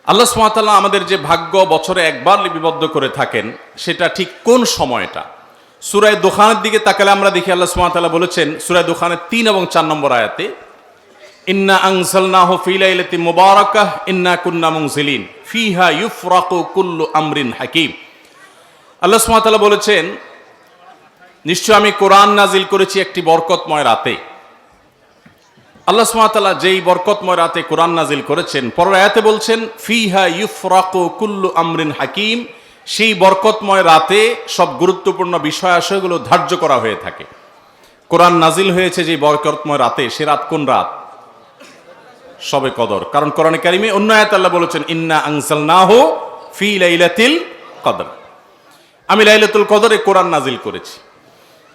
আল্লাহ সুবহানাহু ওয়া তাআলা আমাদের যে ভাগ্য বছরে একবার লিপিবদ্ধ করে থাকেন, সেটা ঠিক কোন সময়টা? সূরা দুখানের দিকে তাকালে আমরা দেখি আল্লাহ সুবহানাহু ওয়া তাআলা বলেছেন সূরা দুখানের ৩ এবং ৪ নম্বর আয়াতে, ইন্না আনজালনাহু ফি লাইলাতিন মুবারাকাহ ইন্না কুন্না মুনজিলিন ফিহা ইউফরাকু কুল্লু আমরিন হাকিম। আল্লাহ সুবহানাহু ওয়া তাআলা বলেছেন, নিশ্চয় আমি কোরআন নাজিল করেছি একটি বরকতময় রাতে। আল্লাহ সুবহানাহু ওয়া তাআলা যেই বরকতময় রাতে কোরআন নাজিল করেছেন, পরের আয়াতে বলছেন ফিহা ইউফরাকু কুল্লু আমরিন হাকিম, সেই বরকতময় রাতে সব গুরুত্বপূর্ণ বিষয় আশয়গুলো ধার্য করা হয়ে থাকে। কোরআন নাজিল হয়েছে যে বরকতময় রাতে, সে রাত কোন রাত? শবে কদর। কারণ কোরআনে কারিমে অন্য আয়াতে আল্লাহ বলেছেন ইন্না আনজালনাহু ফি লাইলাতিল কদর, আমি লাইলাতুল কদরে কোরআন নাজিল করেছি।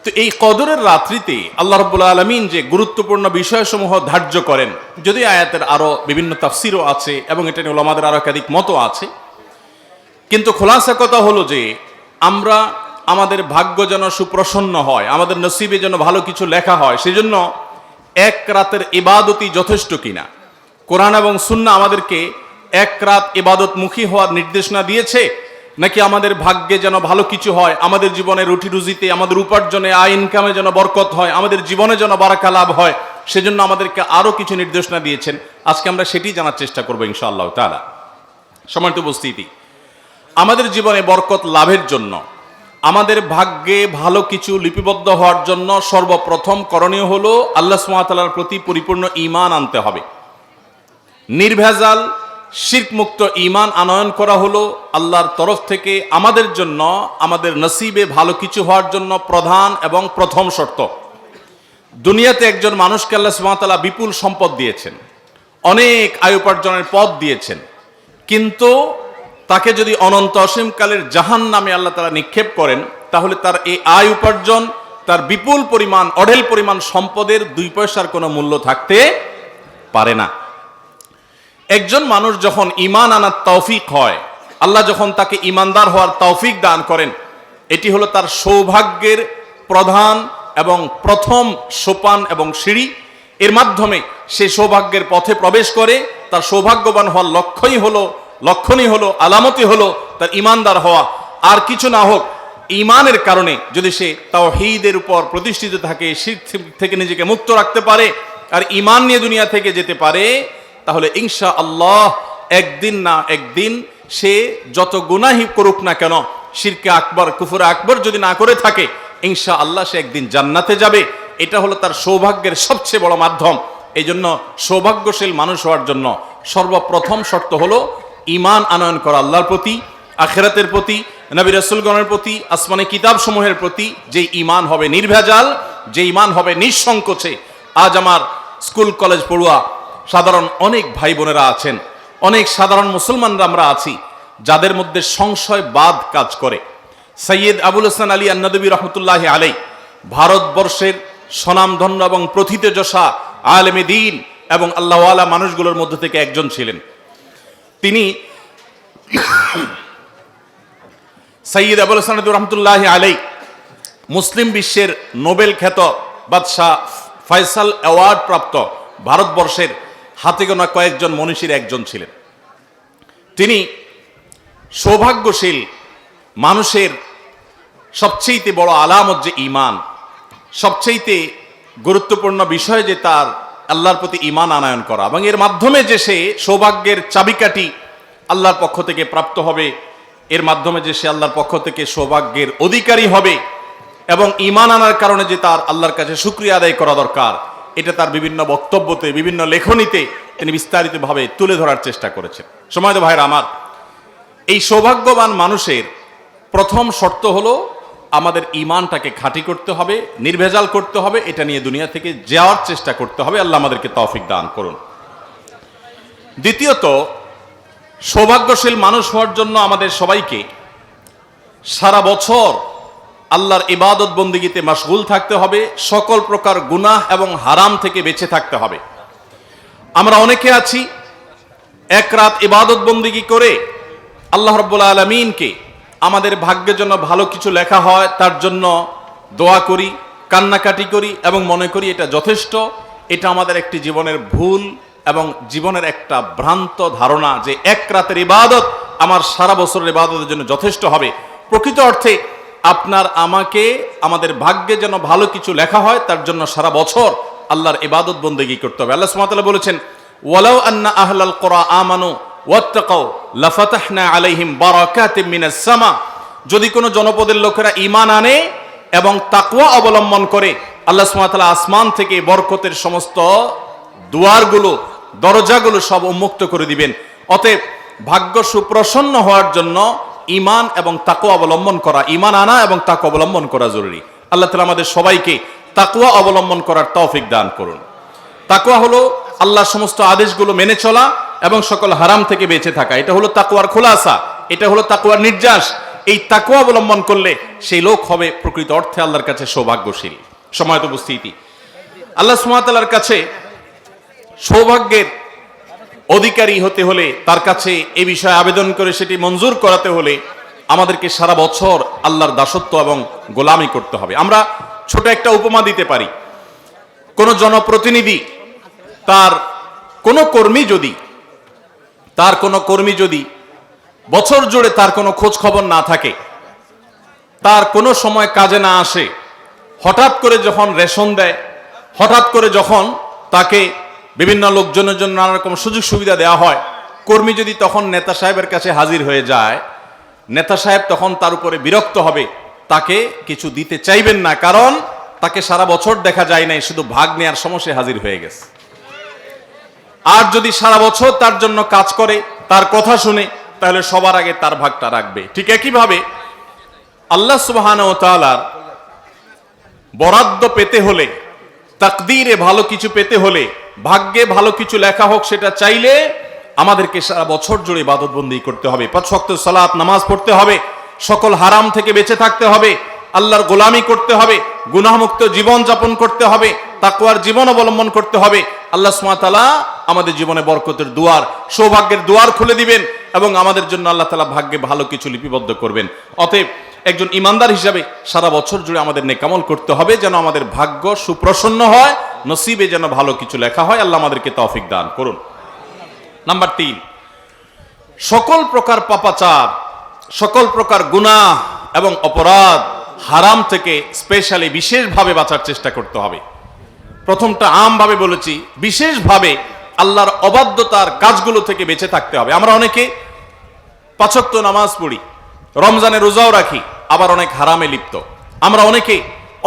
তো এই কদরের রাত্রিতে আল্লাহ রাব্বুল আলামিন যে গুরুত্বপূর্ণ বিষয়সমূহ ধার্য করেন, যদি আয়াতের আরো বিভিন্ন তাফসিরও আছে এবং এটা নিয়ে উলামাদের আরো একাধিক মতও আছে, কিন্তু খোলাসা কথা হলো যে আমরা আমাদের ভাগ্য যেন সুপ্রসন্ন হয়, আমাদের নসিবে যেন ভালো কিছু লেখা হয়, সেজন্য এক রাতের ইবাদতই যথেষ্ট কিনা। কোরআন এবং সুন্নাহ আমাদেরকে এক রাত ইবাদতমুখী হওয়ার নির্দেশনা দিয়েছে, নাকি আমাদের ভাগ্যে যেন ভালো কিছু হয়, আমাদের জীবনে রুটি রুজিতে, আমাদের উপার্জনে, আয় ইনকামে যেন বরকত হয়, আমাদের জীবনে যেন বারাকা লাভ হয়, সেজন্য আমাদেরকে আরো কিছু নির্দেশনা দিয়েছেন। আজকে আমরা সেটি জানার চেষ্টা করবো ইনশাআল্লাহ তাআলা। সম্মানিত উপস্থিতি, আমাদের জীবনে বরকত লাভের জন্য, আমাদের ভাগ্যে ভালো কিছু লিপিবদ্ধ হওয়ার জন্য সর্বপ্রথম করণীয় হলো আল্লাহ সুবহানাহু ওয়া তাআলার প্রতি পরিপূর্ণ ঈমান আনতে হবে। নির্ভেজাল শিরক মুক্ত ঈমান আনয়ন করা হলো আল্লাহর তরফ থেকে আমাদের জন্য, আমাদের নসিবে ভালো কিছু হওয়ার জন্য প্রধান এবং প্রথম শর্ত। দুনিয়াতে একজন মানুষকে আল্লাহ সুবহানাহু ওয়া তাআলা বিপুল সম্পদ দিয়েছেন, অনেক আয় উপার্জনের পথ দিয়েছেন, কিন্তু তাকে যদি অনন্ত অসীমকালের জাহান্নামে আল্লাহ তাআলা নিক্ষেপ করেন, তাহলে তার এই আয় উপার্জন, তার বিপুল পরিমাণ, অঢেল পরিমাণ সম্পদের 2 পয়সার কোনো মূল্য থাকতে পারে না। একজন মানুষ যখন ঈমান আনার তৌফিক হয়, আল্লাহ যখন তাকে ঈমানদার হওয়ার তৌফিক দান করেন, এটি হলো তার সৌভাগ্যের প্রধান এবং প্রথম সোপান এবং সিঁড়ি। এর মাধ্যমে সে সৌভাগ্যের পথে প্রবেশ করে। তার সৌভাগ্যবান হওয়ার লক্ষণই হলো, আলামতই হলো তার ঈমানদার হওয়া। আর কিছু না হোক, ঈমানের কারণে যদি সে তাওহীদের উপর প্রতিষ্ঠিত থাকে, শিরক থেকে নিজেকে মুক্ত রাখতে পারে, আর ঈমান নিয়ে দুনিয়া থেকে যেতে পারে, তাহলে ইনশাআল্লাহ একদিন না একদিন সে যত গুনাহি করুক না কেন, শিরকে আকবার, কুফরে আকবর যদি না করে থাকে, ইনশাআল্লাহ সে একদিন জান্নাতে যাবে। এটা হলো তার সৌভাগ্যের সবচেয়ে বড় মাধ্যম। এই জন্য সৌভাগ্যশীল মানুষ হওয়ার জন্য সর্বপ্রথম শর্ত হলো ঈমান আনয়ন করা আল্লাহর প্রতি, আখিরাতের প্রতি, নবী রাসূলগণের প্রতি, আসমানি কিতাব সমূহের প্রতি। যে ঈমান হবে নির্ভেজাল, যে ঈমান হবে নিঃসংকোচে। আজ আমার স্কুল কলেজ পড়ুয়া সাধারণ অনেক ভাই বোনেরা আছেন, অনেক সাধারণ মুসলমানরা আমরা আছি, যাদের মধ্যে সংশয়বাদ কাজ করে। সৈয়দ আবুল হাসান আলী আন-নদভী রহমতুল্লাহি আলাইহি ভারতবর্ষের স্বনামধন্য এবং প্রথিতযশা আলেমে দ্বীন এবং আল্লাহওয়ালা মানুষগুলোর মধ্যে থেকে একজন ছিলেন। তিনি সৈয়দ আবুল হাসান রহমতুল্লাহি আলাইহি মুসলিম বিশ্বের নোবেল খ্যাত বাদশাহ ফয়সাল অ্যাওয়ার্ড প্রাপ্ত ভারতবর্ষের হাতে গোনা কয়েকজন মনীষীর একজন ছিলেন। তিনি সৌভাগ্যশীল মানুষের সবচেয়ে বড় আলামত যে ঈমান, সবচেয়ে গুরুত্বপূর্ণ বিষয় যে তার আল্লাহর প্রতি ঈমান আনয়ন করা, এবং এর মাধ্যমে যে সে সৌভাগ্যের চাবিকাঠি আল্লাহর পক্ষ থেকে প্রাপ্ত হবে, এর মাধ্যমে যে সে আল্লাহর পক্ষ থেকে সৌভাগ্যের অধিকারী হবে, এবং ঈমান আনার কারণে যে তার আল্লাহর কাছে শুকরিয়া আদায় করা দরকার, এটা তার বিভিন্ন বক্তব্যতে, বিভিন্ন লেখনীতে তিনি বিস্তারিতভাবে তুলে ধরার চেষ্টা করেছেন। সম্মানিত ভাইরা আমার, এই সৌভাগ্যবান মানুষের প্রথম শর্ত হলো আমাদের ঈমানটাকে খাঁটি করতে হবে, নির্ভেজাল করতে হবে, এটা নিয়ে দুনিয়া থেকে যাওয়ার চেষ্টা করতে হবে। আল্লাহ আমাদেরকে তৌফিক দান করুন। দ্বিতীয়ত, সৌভাগ্যশীল মানুষ হওয়ার জন্য আমাদের সবাইকে সারা বছর আল্লাহর ইবাদত বন্দেগীতে মাশগুল থাকতে হবে, সকল প্রকার গুনাহ এবং হারাম থেকে বেঁচে থাকতে হবে। আমরা অনেকে আছি এক রাত ইবাদত বন্দেগী করে আল্লাহ রাব্বুল আলামিনকে আমাদের ভাগ্যের জন্য ভালো কিছু লেখা হয় তার জন্য দোয়া করি, কান্নাকাটি করি এবং মনে করি এটা যথেষ্ট। এটা আমাদের একটি জীবনের ভুল এবং জীবনের একটা ভ্রান্ত ধারণা যে এক রাতের ইবাদত আমার সারা বছরের ইবাদতের জন্য যথেষ্ট হবে। প্রকৃত অর্থে আপনার আমাকে আমাদের ভাগ্যে যেন ভালো কিছু লেখা হয়, তার জন্য সারা বছর আল্লাহর ইবাদত বন্দেগী করতে হবে। আল্লাহ সুবহানাহু ওয়া তাআলা বলেছেন, ওয়ালাউ আন্না আহলাল কুরা আমানু ওয়াত্তাকাউ লাফাতাহনা আলাইহিম বারাকাতিম মিনাস সামা। যদি কোনো জনপদের লোকেরা ঈমান আনে এবং তাকওয়া অবলম্বন করে, আল্লাহ সুবহানাহু ওয়া তাআলা আসমান থেকে বরকতের সমস্ত দুয়ারগুলো, দরজাগুলো সব উন্মুক্ত করে দিবেন। অতএব ভাগ্য সুপ্রসন্ন হওয়ার জন্য ঈমান এবং তাকওয়া অবলম্বন করা, ঈমান আনা এবং তাকওয়া অবলম্বন করা জরুরি। আল্লাহ তাআলা আমাদের সবাইকে তাকওয়া অবলম্বন করার তৌফিক দান করুন। তাকওয়া হলো আল্লাহর সমস্ত আদেশগুলো মেনে চলা এবং সকল হারাম থেকে বেঁচে থাকা। এটা হলো তাকওয়ার খোলাসা, এটা হলো তাকওয়ার নির্যাস। এই তাকওয়া অবলম্বন করলে সেই লোক হবে প্রকৃত অর্থে আল্লাহর কাছে সৌভাগ্যশীল। সময়ত উপস্থিতি, আল্লাহ সুবহানাহু ওয়া তাআলার কাছে সৌভাগ্যের অধিকারী হতে হলে, তার কাছে এই বিষয়ে আবেদন করে সেটি মঞ্জুর করাতে হলে আমাদেরকে সারা বছর আল্লাহর দাসত্ব এবং গোলামি করতে হবে। আমরা ছোট একটা উপমা দিতে পারি। কোন জনপ্রতিনিধি তার কোনো কর্মী যদি বছর জুড়ে তার কোনো খোঁজ খবর না থাকে, তার কোনো সময় কাজে না আসে, হঠাৎ করে যখন রেশন দেয়, হঠাৎ করে যখন তাকে বিভিন্ন লোকজনের জন্য নানা রকম সুযোগ সুবিধা দেওয়া হয়, কর্মী যদি তখন নেতা সাহেবের কাছে হাজির হয়ে যায়, নেতা সাহেব তখন তার উপরে বিরক্ত হবে, তাকে কিছু দিতে চাইবেন না, কারণ তাকে সারা বছর দেখা যায় নাই, শুধু ভাগ নেওয়ার সমস্যা হাজির হয়ে গেছে। আর যদি সারা বছর তার জন্য কাজ করে, তার কথা শুনে, তাহলে সবার আগে তার ভাগটা রাখবে। ঠিক একইভাবে আল্লাহ সুবহানাহু ওয়া তাআলার বরাদ্দ পেতে হলে, তাকদীরে ভালো কিছু পেতে হলে, ভাগ্যে ভালো কিছু লেখা হোক সেটা চাইলে আমাদেরকে সারা বছর জুড়ে ইবাদতবন্দি করতে হবে, 5 ওয়াক্ত সালাত নামাজ পড়তে হবে, সকল হারাম থেকে বেঁচে থাকতে হবে, আল্লাহর গোলামি করতে হবে, গুনাহমুক্ত জীবন যাপন করতে হবে, তাকওয়ার জীবন অবলম্বন করতে হবে। আল্লাহ সুবহানাহু ওয়া তাআলা আমাদের জীবনে বরকতের দুয়ার, সৌভাগ্যের দুয়ার খুলে দিবেন এবং আমাদের জন্য আল্লাহ তাআলা ভাগ্যে ভালো কিছু লিপিবদ্ধ করবেন। অতএব একজন ইমানদার হিসাবে সারা বছর জুড়ে আমাদের নেকামল করতে হবে, যেন আমাদের ভাগ্য সুপ্রসন্ন হয়, নসিবে যেন ভালো কিছু লেখা হয়। আল্লাহ আমাদেরকে তৌফিক দান করুন। নাম্বার 3, সকল প্রকার পাপাচার, সকল প্রকার গুনাহ এবং অপরাধ, হারাম থেকে স্পেশালি বিশেষভাবে বাঁচার চেষ্টা করতে হবে। প্রথমটা আমভাবে বলেছি, বিশেষভাবে আল্লাহর অবাধ্যতার কাজগুলো থেকে বেঁচে থাকতে হবে। আমরা অনেকে 5 ওয়াক্ত নামাজ পড়ি, রমজানে রোজাও রাখি, আবার অনেক হারামে লিপ্ত। আমরা অনেকে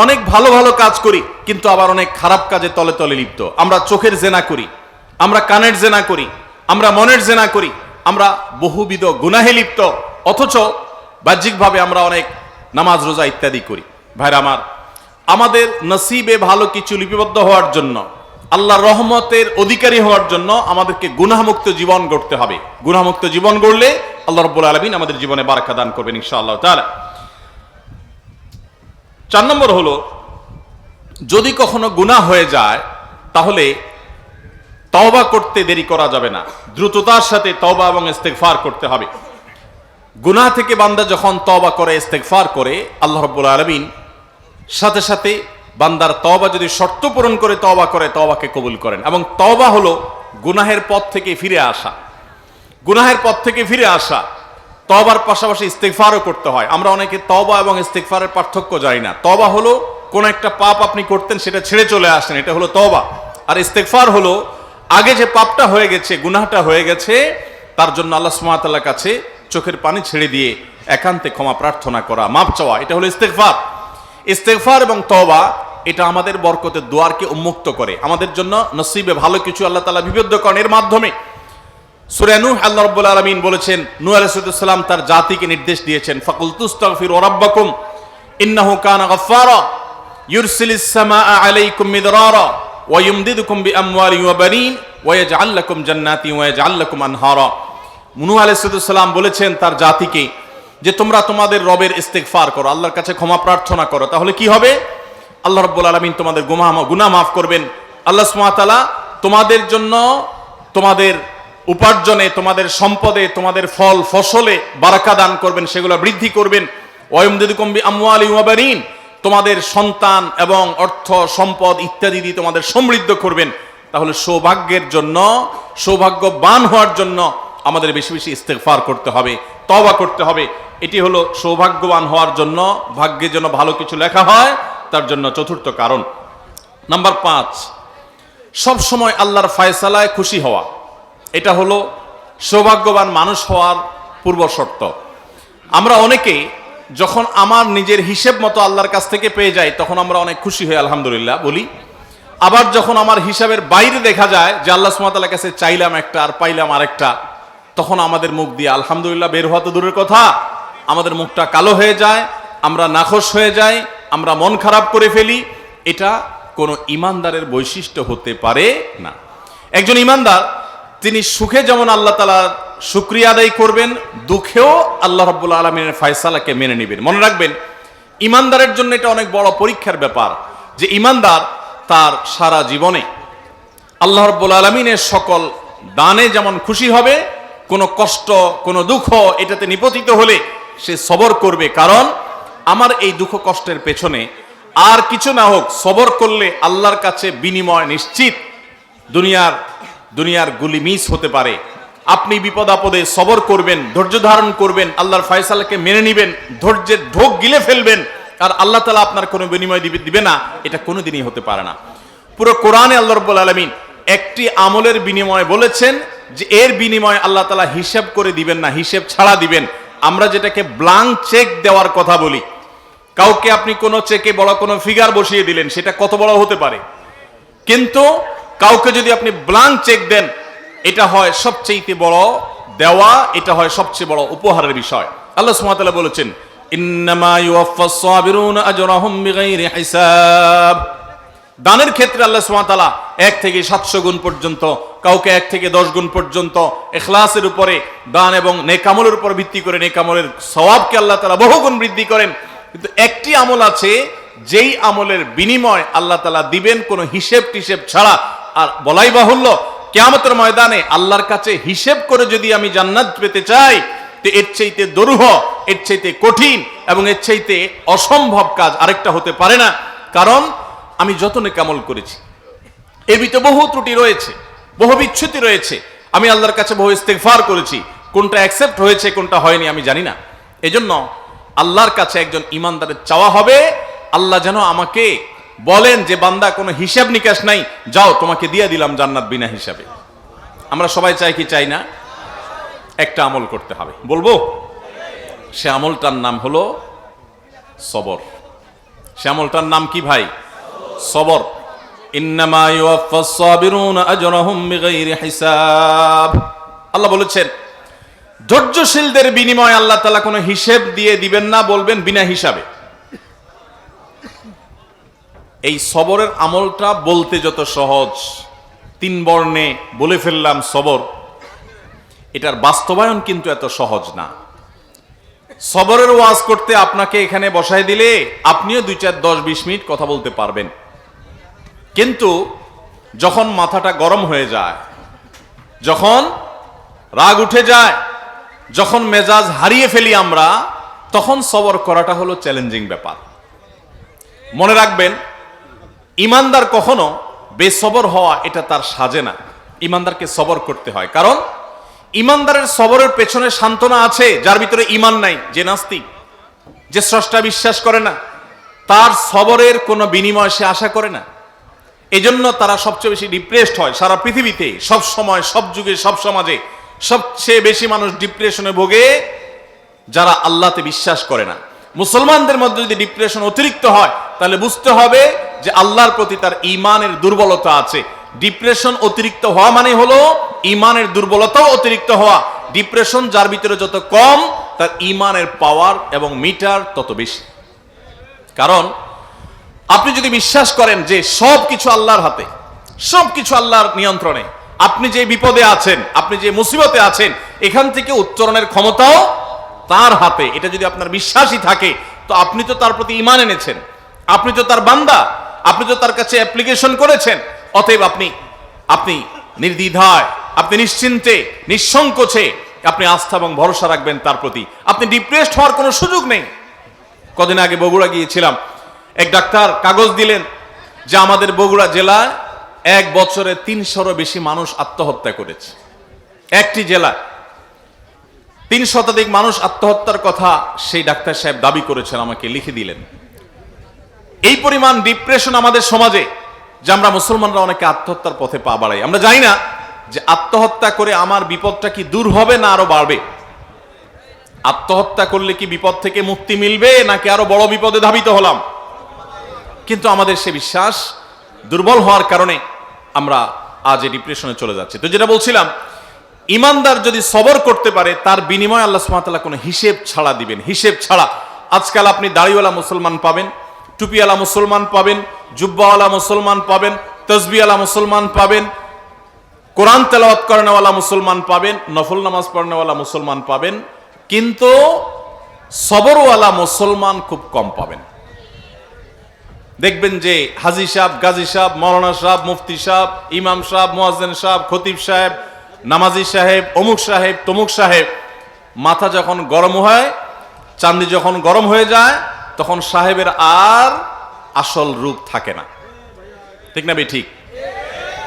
অনেক ভালো ভালো কাজ করি, কিন্তু আবার অনেক খারাপ কাজে তলে তলে লিপ্ত। আমরা চোখের জেনা করি, আমরা কানের জেনা করি, আমরা মনের জেনা করি, আমরা বহুবিধ গুনাহে লিপ্ত, অথচ বাহ্যিকভাবে আমরা অনেক নামাজ রোজা ইত্যাদি করি। ভাইরা আমার, আমাদের নসিবে ভালো কিছু লিপিবদ্ধ হওয়ার জন্য, আল্লাহর রহমতের অধিকারী হওয়ার জন্য আমাদেরকে গুনাহমুক্ত জীবন গড়তে হবে। গুনাহমুক্ত জীবন গড়লে আল্লাহ রাব্বুল আলামিন আমাদের জীবনে বারাকা দান করবেন ইনশাআল্লাহ তাআলা। 4 নম্বর হলো, যদি কখনো গুনাহ হয়ে যায় তাহলে তওবা করতে দেরি করা যাবে না, দ্রুততার সাথে তওবা এবং ইস্তেগফার করতে হবে। গুনাহ থেকে বান্দা যখন তওবা করে, ইস্তেগফার করে, আল্লাহ রাব্বুল আলামিন সাথে সাথে বান্দার তওবা যদি শর্ত পূরণ করে তওবা করে, তওবাকে কবুল করেন। এবং তওবা হলো গুনাহের পথ থেকে ফিরে আসা, গুনাহের পথ থেকে ফিরে আসা। তওবার পাশাপাশি ইস্তেগফারও করতে হয়। আমরা অনেকে তওবা এবং ইস্তেগফারের পার্থক্য জানি না। তওবা হলো কোন একটা পাপ আপনি করতেন, সেটা ছেড়ে চলে আসেন, এটা হলো তওবা। আর ইস্তেগফার হলো আগে যে পাপটা হয়ে গেছে, গুনাহটা হয়ে গেছে, তার জন্য আল্লাহ সুবহানাহু ওয়া তাআলার কাছে চোখের পানি ছেড়ে দিয়ে একান্তে ক্ষমা প্রার্থনা করা, মাপ চাওয়া, এটা হলো ইস্তেগফার। ইস্তেগফার এবং তওবা এটা আমাদের বরকতের দুয়ারকে উন্মুক্ত করে, আমাদের জন্য নসিবে ভালো কিছু আল্লাহ তাআলা বিবদ্ধ করেন এর মাধ্যমে। সূরা নূহ আল্লাহ রাব্বুল আলামিন বলেছেন, নূহ আলাইহিস সালাম তার জাতিকে নির্দেশ দিয়েছেন, ফাকুলতুস্তাগফিরু রাব্বাকুম ইন্নাহু কানা গাফফারা ইউরসিলিস সামাআ আলাইকুম মিদরারা ওয়া ইউমদিদুকুম বিআমওয়ালিন ওয়া বানিন ওয়া ইয়াজআল লাকুম জান্নাতিন ওয়া ইয়াজআল লাকুম আনহারা। নূহ আলাইহিস সালাম বলেছেন তার জাতিকে যে তোমরা তোমাদের রবের ইস্তেগফার করো, আল্লাহর কাছে ক্ষমা প্রার্থনা করো, তাহলে কি হবে? আল্লাহ রাব্বুল আলামিন তোমাদের গুনাহ মাফ করবেন। আল্লাহ সুবহানাহু ওয়া তাআলা তোমাদের জন্য, তোমাদের উপার্জনে, তোমাদের সম্পদে, তোমাদের ফল ফসলে বারাকা দান করবেন, সেগুলো বৃদ্ধি করবেন। ওয়া ইউমদিদুকুম বিআমওয়ালিন ওয়া বানিন, তোমাদের সন্তান এবং অর্থ সম্পদ ইত্যাদি দিয়ে তোমাদের সমৃদ্ধ করবেন। তাহলে সৌভাগ্যের জন্য, সৌভাগ্যবান হওয়ার জন্য আমাদের বেশি বেশি ইস্তেগফার করতে হবে, তওবা করতে হবে। এটি হলো সৌভাগ্যবান হওয়ার জন্য, ভাগ্যের জন্য ভালো কিছু লেখা হয় তার জন্য চতুর্থ কারণ। নাম্বার 5, সব সময় আল্লাহর ফয়সালায় খুশি হওয়া, এটা হলো সৌভাগ্যবান মানুষ হওয়ার পূর্ব শর্ত। আমরা অনেকে যখন আমার নিজের হিসেব মতো আল্লাহর কাছ থেকে পেয়ে যাই তখন আমরা অনেক খুশি হই, আলহামদুলিল্লাহ বলি। আবার যখন আমার হিসাবের বাইরে দেখা যায় যে আল্লাহ সুবহানাহু ওয়া তাআলার কাছে চাইলাম একটা আর পাইলাম আরেকটা, তখন আমাদের মুখ দিয়ে আলহামদুলিল্লাহ বের হওয়া তো দূরের কথা, আমাদের মুখটা কালো হয়ে যায়, আমরা নাখোশ হয়ে যাই, আমরা মন খারাপ করে ফেলি। এটা কোনো ইমানদারের বৈশিষ্ট্য হতে পারে না। একজন ইমানদার তিনি সুখে যেমন আল্লাহ তাআলার শুকরিয়া আদায় করবেন, দুঃখেও আল্লাহ রাব্বুল আলামিনের ফয়সালাকে মেনে নেবেন। মনে রাখবেন, ইমানদারের জন্য এটা অনেক বড় পরীক্ষার ব্যাপার যে ইমানদার তার সারা জীবনে আল্লাহ রাব্বুল আলামিনের সকল দানে যেমন খুশি হবে, কোনো কষ্ট, কোনো দুঃখ এটাতে নিপতিত হলে সে সবর করবে, কারণ আমার এই দুঃখ কষ্টের পেছনে আর কিছু না হোক, সবর করলে আল্লাহর কাছে বিনিময় নিশ্চিত। দুনিয়ার গুলি মিস হতে পারে, আপনি বিপদ আপদে সবর করবেন, ধৈর্য ধারণ করবেন, আল্লাহর ফয়সালাকে মেনে নেবেন, ধৈর্যের ঢোক গিলে ফেলবেন, আর আল্লাহ তাআলা আপনার কোনো বিনিময় দিবে না, এটা কোনোদিনই হতে পারে না। পুরো কোরআনে আল্লাহ রাব্বুল আলামিন একটি আমলের বিনিময় বলেছেন যে এর বিনিময়ে আল্লাহ তাআলা হিসাব করে দিবেন না, হিসাব ছাড়া দিবেন। আমরা যেটাকে ব্ল্যাঙ্ক চেক দেওয়ার কথা বলি, কাউকে আপনি কোনো চেকে বড় কোনো ফিগার বসিয়ে দিলেন, সেটা কত বড় হতে পারে, কিন্তু কাউকে যদি আপনি ব্ল্যাঙ্ক চেক দেন, এটা হয় সবচেয়ে বড় দেওয়া, এটা হয় সবচেয়ে বড় উপহারের বিষয়। আল্লাহ সুবহানাহু ওয়া তাআলা বলেছেন, ইন্নামা ইউওয়াফাস সাবিরুনা আজরাহুম বিগাইরি হিসাব। দানের ক্ষেত্রে আল্লাহ সুবহানাহু ওয়া তাআলা 1 থেকে 700 গুণ পর্যন্ত, কাউকে 1 থেকে 10 গুণ পর্যন্ত, ইখলাসের উপরে, দান এবং নেক আমলের উপর ভিত্তি করে নেক আমলের সওয়াবকে আল্লাহ তাআলা বহুগুণ বৃদ্ধি করেন। কিন্তু একটি আমল আছে যেই আমলের বিনিময় আল্লাহ তাআলা দিবেন কোনো হিসেব টিসেব ছাড়া। আর বলাই বাহুল্য, কিয়ামতের ময়দানে আল্লাহর কাছে হিসেব করে যদি আমি জান্নাত পেতে চাই, তো এর চাইতে দুরূহ, এর চাইতে কঠিন এবং এর চাইতে অসম্ভব কাজ আরেকটা হতে পারে না। কারণ আমি যত নেক আমল করেছি এর ভিতরে বহু ত্রুটি রয়েছে, বহু বিচ্যুতি রয়েছে, আমি আল্লাহর কাছে বহু ইস্তেগফার করেছি, কোনটা অ্যাকসেপ্ট হয়েছে কোনটা হয়নি আমি জানি না। এজন্য আল্লাহর কাছে একজন ইমানদারের চাওয়া হবে, আল্লাহ যেন আমাকে বলেন যে বান্দা কোনো হিসাব নিকাশ নাই, যাও তোমাকে দিয়ে দিলাম জান্নাত বিনা হিসাবে। আমরা সবাই চাই কি চাই না? একটা আমল করতে হবে, বলবো সে আমলটার নাম হলো সবর। সে আমলটার নাম কি ভাই? সবর। ইন্নামা ইউওয়াফাস সাবিরুনা আজরাহুম বিগাইরি হিসাব। আল্লাহ বলেছেন ধৈর্যশীলদের বিনিময়ে আল্লাহ তাআলা কোনো হিসাব দিয়ে দিবেন না, বলবেন বিনা হিসাবে। এই সবরের আমলটা বলতে যত সহজ, 3 বর্ণে বলে ফেললাম সবর, এটার বাস্তবায়ন কিন্তু এত সহজ না। সবরের ওয়াজ করতে আপনাকে এখানে বসায় দিলে আপনিও 2, 4, 10, 20 মিনিট কথা বলতে পারবেন, কিন্তু যখন মাথাটা গরম হয়ে যায়, যখন রাগ উঠে যায়, যখন মেজাজ হারিয়ে ফেলি আমরা, তখন সবর করাটা হলো চ্যালেঞ্জিং ব্যাপার। মনে রাখবেন, ইমানদার কখনো বেসবর হওয়া এটা তার সাজে না। ইমানদারকে সবর করতে হয়, কারণ ইমানদারের সবরের পেছনে সান্ত্বনা আছে। যার ভিতরে ইমান নাই, যে নাস্তিক, যে স্রষ্টা বিশ্বাস করে না, তার সবরের কোনো বিনিময় সে আশা করে না। এজন্য তারা সবচেয়ে বেশি ডিপ্রেসড হয় সারা পৃথিবীতে, সব সময়, সব যুগে, সব সমাজে সবচেয়ে বেশি মানুষ ডিপ্রেশনে ভোগে যারা আল্লাহতে বিশ্বাস করে না। মুসলমানদের মধ্যে যদি ডিপ্রেশন অতিরিক্ত হয়, তাহলে বুঝতে হবে যে আল্লাহর প্রতি তার ঈমানের দুর্বলতা আছে। ডিপ্রেশন অতিরিক্ত হওয়া মানে হলো ঈমানের দুর্বলতাও অতিরিক্ত হওয়া। ডিপ্রেশন যার ভিতরে যত কম, তার ঈমানের পাওয়ার এবং মিটার তত বেশি। কারণ আপনি যদি বিশ্বাস করেন যে সবকিছু আল্লাহর হাতে, সবকিছু আল্লাহর নিয়ন্ত্রণে, আপনি যে বিপদে আছেন, আপনি যে মুসিবতে আছেন, এখান থেকে উত্তরণের ক্ষমতাও তার হাতে, এটা যদি আপনার বিশ্বাসই থাকে, তো আপনি তো তার প্রতি ঈমান এনেছেন, আপনি তো তার বান্দা, আপনি তো তার কাছে অ্যাপ্লিকেশন করেছেন। অতএব আপনি নির্দ্বিধায়, আপনি নিশ্চিন্তে, নিঃসংকোচে আপনি আস্থা এবং ভরসা রাখবেন তার প্রতি। আপনি ডিপ্রেসড হওয়ার কোনো সুযোগ নেই। কদিন আগে বগুড়া গিয়েছিলাম, এক ডাক্তার কাগজ দিলেন যে আমাদের বগুড়া জেলায় এক বছরে ৩০০-ও বেশি মানুষ আত্মহত্যা করেছে। একটি জেলা ৩ শতাধিক মানুষ আত্মহত্যার কথা সেই ডাক্তার সাহেব দাবি করেছেন, আমাকে লিখে দিলেন। এই পরিমাণ ডিপ্রেশন আমাদের সমাজে যে আমরা মুসলমানরা অনেকে আত্মহত্যার পথে পা বাড়াই। আমরা জানি না যে আত্মহত্যা করে আমার বিপদটা কি দূর হবে না আরো বাড়বে। আত্মহত্যা করলে কি বিপদ থেকে মুক্তি মিলবে নাকি আরো বড় বিপদে ধাবিত হলাম? কিন্তু আমাদের সে বিশ্বাস দুর্বল হওয়ার কারণে আমরা আজ এই ডিপ্রেশনে চলে যাচ্ছি। তো যেটা বলছিলাম, ইমানদার যদি সবর করতে পারে তার বিনিময়ে আল্লাহ সুবহানাহু ওয়া তাআলা কোনো হিসেব ছাড়া দিবেন, হিসেব ছাড়া। আজকাল আপনি দাড়িওয়ালা মুসলমান পাবেন, টুপিওয়ালা মুসলমান পাবেন, জুব্বাওয়ালা মুসলমান পাবেন, তাসবিহওয়ালা মুসলমান পাবেন, কোরআন তেলাওয়াত করেনওয়ালা মুসলমান পাবেন, নফল নামাজ পড়নেওয়ালা মুসলমান পাবেন, কিন্তু সবরওয়ালা মুসলমান খুব কম পাবেন। দেখবেন যে হাজী সাহেব, গাজী সাহেব, মৌলানা সাহেব, মুফতি সাহেব, ইমাম সাহেব, মুয়াজ্জিন সাহেব, খতিব সাহেব, নামাজি সাহেব, অমুক সাহেব, তমুক সাহেব, মাথা যখন গরম হয়, চান্দি যখন গরম হয়ে যায়, তখন সাহেবের আর আসল রূপ থাকে না। ঠিক না বে ঠিক?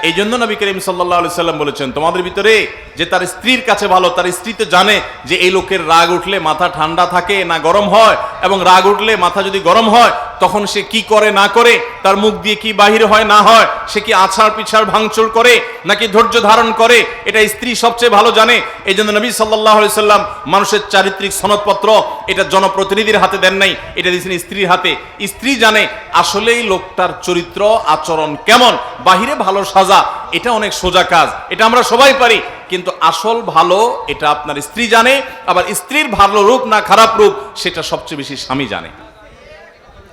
এই জন্য নবী করিম সাল্লাল্লাহু আলাইহি সাল্লাম বলেছেন, তোমাদের ভিতরে যে তার স্ত্রীর কাছে ভালো, তার স্ত্রী তো জানে যে এই লোকের রাগ উঠলে মাথা ঠান্ডা থাকে না গরম হয়, এবং রাগ উঠলে মাথা যদি গরম হয় তখন সে কি করে না করে, তার মুখ দিয়ে কি বাহির হয় না হয়, সে কি আছাড় পিছাড় ভাঙচুর করে নাকি ধৈর্য ধারণ করে, এটা স্ত্রী সবচেয়ে ভালো জানে। এই জন্য নবী সাল্লাল্লাহু আলাইহি সাল্লাম মানুষের চারিত্রিক সনদপত্র এটা জনপ্রতিনিধির হাতে দেন নাই, এটা দিয়েছেন স্ত্রীর হাতে। স্ত্রী জানে আসলেই লোকটার চরিত্র আচরণ কেমন। বাহিরে ভালো সাজা এটা অনেক সোজা কাজ, এটা আমরা সবাই পারি, কিন্তু আসল ভালো এটা আপনার স্ত্রী জানে। আবার স্ত্রীর ভালো রূপ না খারাপ রূপ সেটা সবচেয়ে বেশি স্বামী জানে।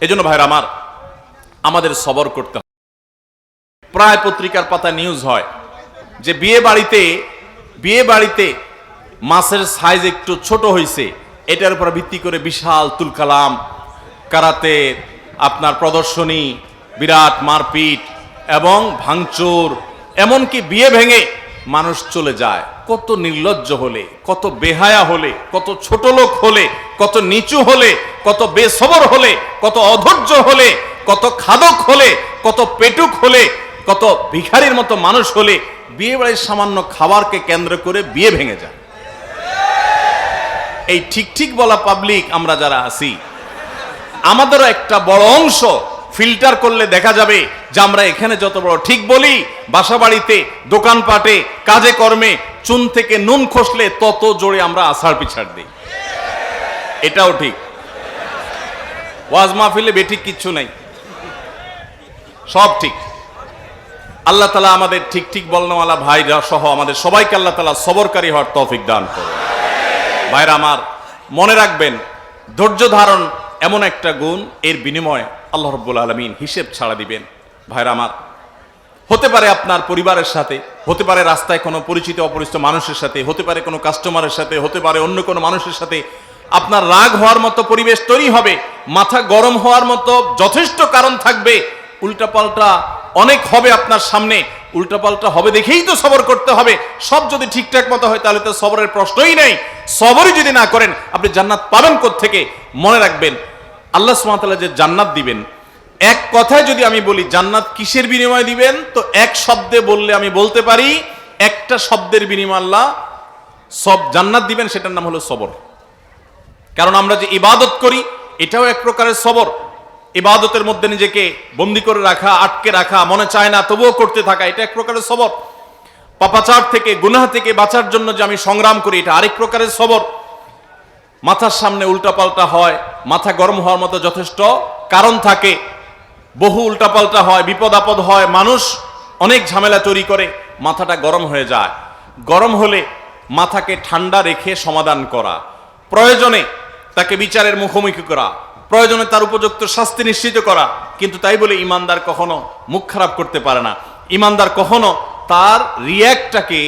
এজন্য ভাইরা আমার, আমাদের সবর করতে হবে। প্রায় পত্রিকার পাতা নিউজ হয় যে বিয়ে বাড়িতে মাছের সাইজ একটু ছোট হয়েছে, এটার উপর ভিত্তি করে বিশাল তুলকালাম, কারাতে আপনার প্রদর্শনী, বিরাট মারপিট এবং ভাঙচুর, এমনকি বিয়ে ভেঙে মানুষ চলে যায়। কত নির্লজ্জ হলে, কত বেহায়া হলে, কত ছোট লোক হলে, কত নিচু হলে, কত বেসবর হলে, কত অধৈর্য হলে, কত খাদক হলে, কত পেটুক হলে, কত ভিখারির মতো মানুষ হলে বিয়ে বাড়ির সামান্য খাবারকে কেন্দ্র করে বিয়ে ভেঙে যায়। এই ঠিক ঠিক বলা পাবলিক আমরা যারা আছি, আমাদেরও একটা বড় অংশ ফিল্টার করলে দেখা যাবে যে আমরা এখানে যত বড় ঠিক বলি, বাসা বাড়িতে, দোকানপাটে, কাজে কর্মে চুন থেকে নুন খসলে তত জোরে আমরা আছাড় পিছাড় দিই। এটাও ঠিক। ওয়াজ মাহফিলে বেঠিক কিচ্ছু নাই, সব ঠিক। আল্লাহ তাআলা আমাদের ঠিক ঠিক বলনেওয়ালা ভাইরা সহ আমাদের সবাইকে আল্লাহ তাআলা সবরকারী হওয়ার তৌফিক দান করুন। ভাইরা আমার, মনে রাখবেন ধৈর্য ধারণ এমন একটা গুণ, এর বিনিময়ে আল্লাহ রাব্বুল আলামিন হিসেব ছাড়া দিবেন। ভাইরা আমার, হতে পারে আপনার পরিবারের সাথে, হতে পারে রাস্তায় কোনো পরিচিত অপরিচিত মানুষের সাথে, হতে পারে কোনো কাস্টমারের সাথে, হতে পারে অন্য কোনো মানুষের সাথে আপনার রাগ হওয়ার মতো পরিবেশ তৈরি হবে, মাথা গরম হওয়ার মতো যথেষ্ট কারণ থাকবে, উল্টাপাল্টা অনেক হবে আপনার সামনে, উল্টাপাল্টা হবে দেখেই তো সবর করতে হবে। সব যদি ঠিকঠাক মতো হয় তাহলে তো সবরের প্রশ্নই নেই। সবরই যদি না করেন আপনি জান্নাত পাবেন কোত্থেকে? মনে রাখবেন আল্লাহ সুবহানাহু ওয়া তাআলা যে জান্নাত দিবেন, এক কথায় যদি আমি বলি জান্নাত কিসের বিনিময়ে দিবেন, তো এক শব্দে বললে আমি বলতে পারি একটা শব্দের বিনিময়ে আল্লাহ সব জান্নাত দিবেন, সেটার নাম হলো সবর। কারণ আমরা যে ইবাদত করি এটাও এক প্রকারের সবর। ইবাদতের মধ্যে নিজেকে বন্দী করে রাখা, আটকে রাখা, মনে চায় না তবুও করতে থাকা, এটা এক প্রকারের সবর। পাপাচার থেকে, গুনাহ থেকে বাঁচার জন্য যে আমি সংগ্রাম করি, এটা আরেক প্রকারের সবর। মাথার সামনে উল্টাপাল্টা হয়, মাথা গরম হওয়ার মতো যথেষ্ট কারণ থাকে, বহু উল্টাপাল্টা হয়, বিপদ আপদ হয়, মানুষ অনেক ঝামেলা তৈরি করে, মাথাটা গরম হয়ে যায়। গরম হলে মাথাকে ঠান্ডা রেখে সমাধান করা, প্রয়োজনে তাকে বিচারের মুখোমুখি করা, প্রয়োজনে তার উপযুক্ত শাস্তি নিশ্চিত করা। কিন্তু তাই বলে ইমানদার কখনো মুখ খারাপ করতে পারে না। ইমানদার কখনো তার রিয়্যাক্টটাকে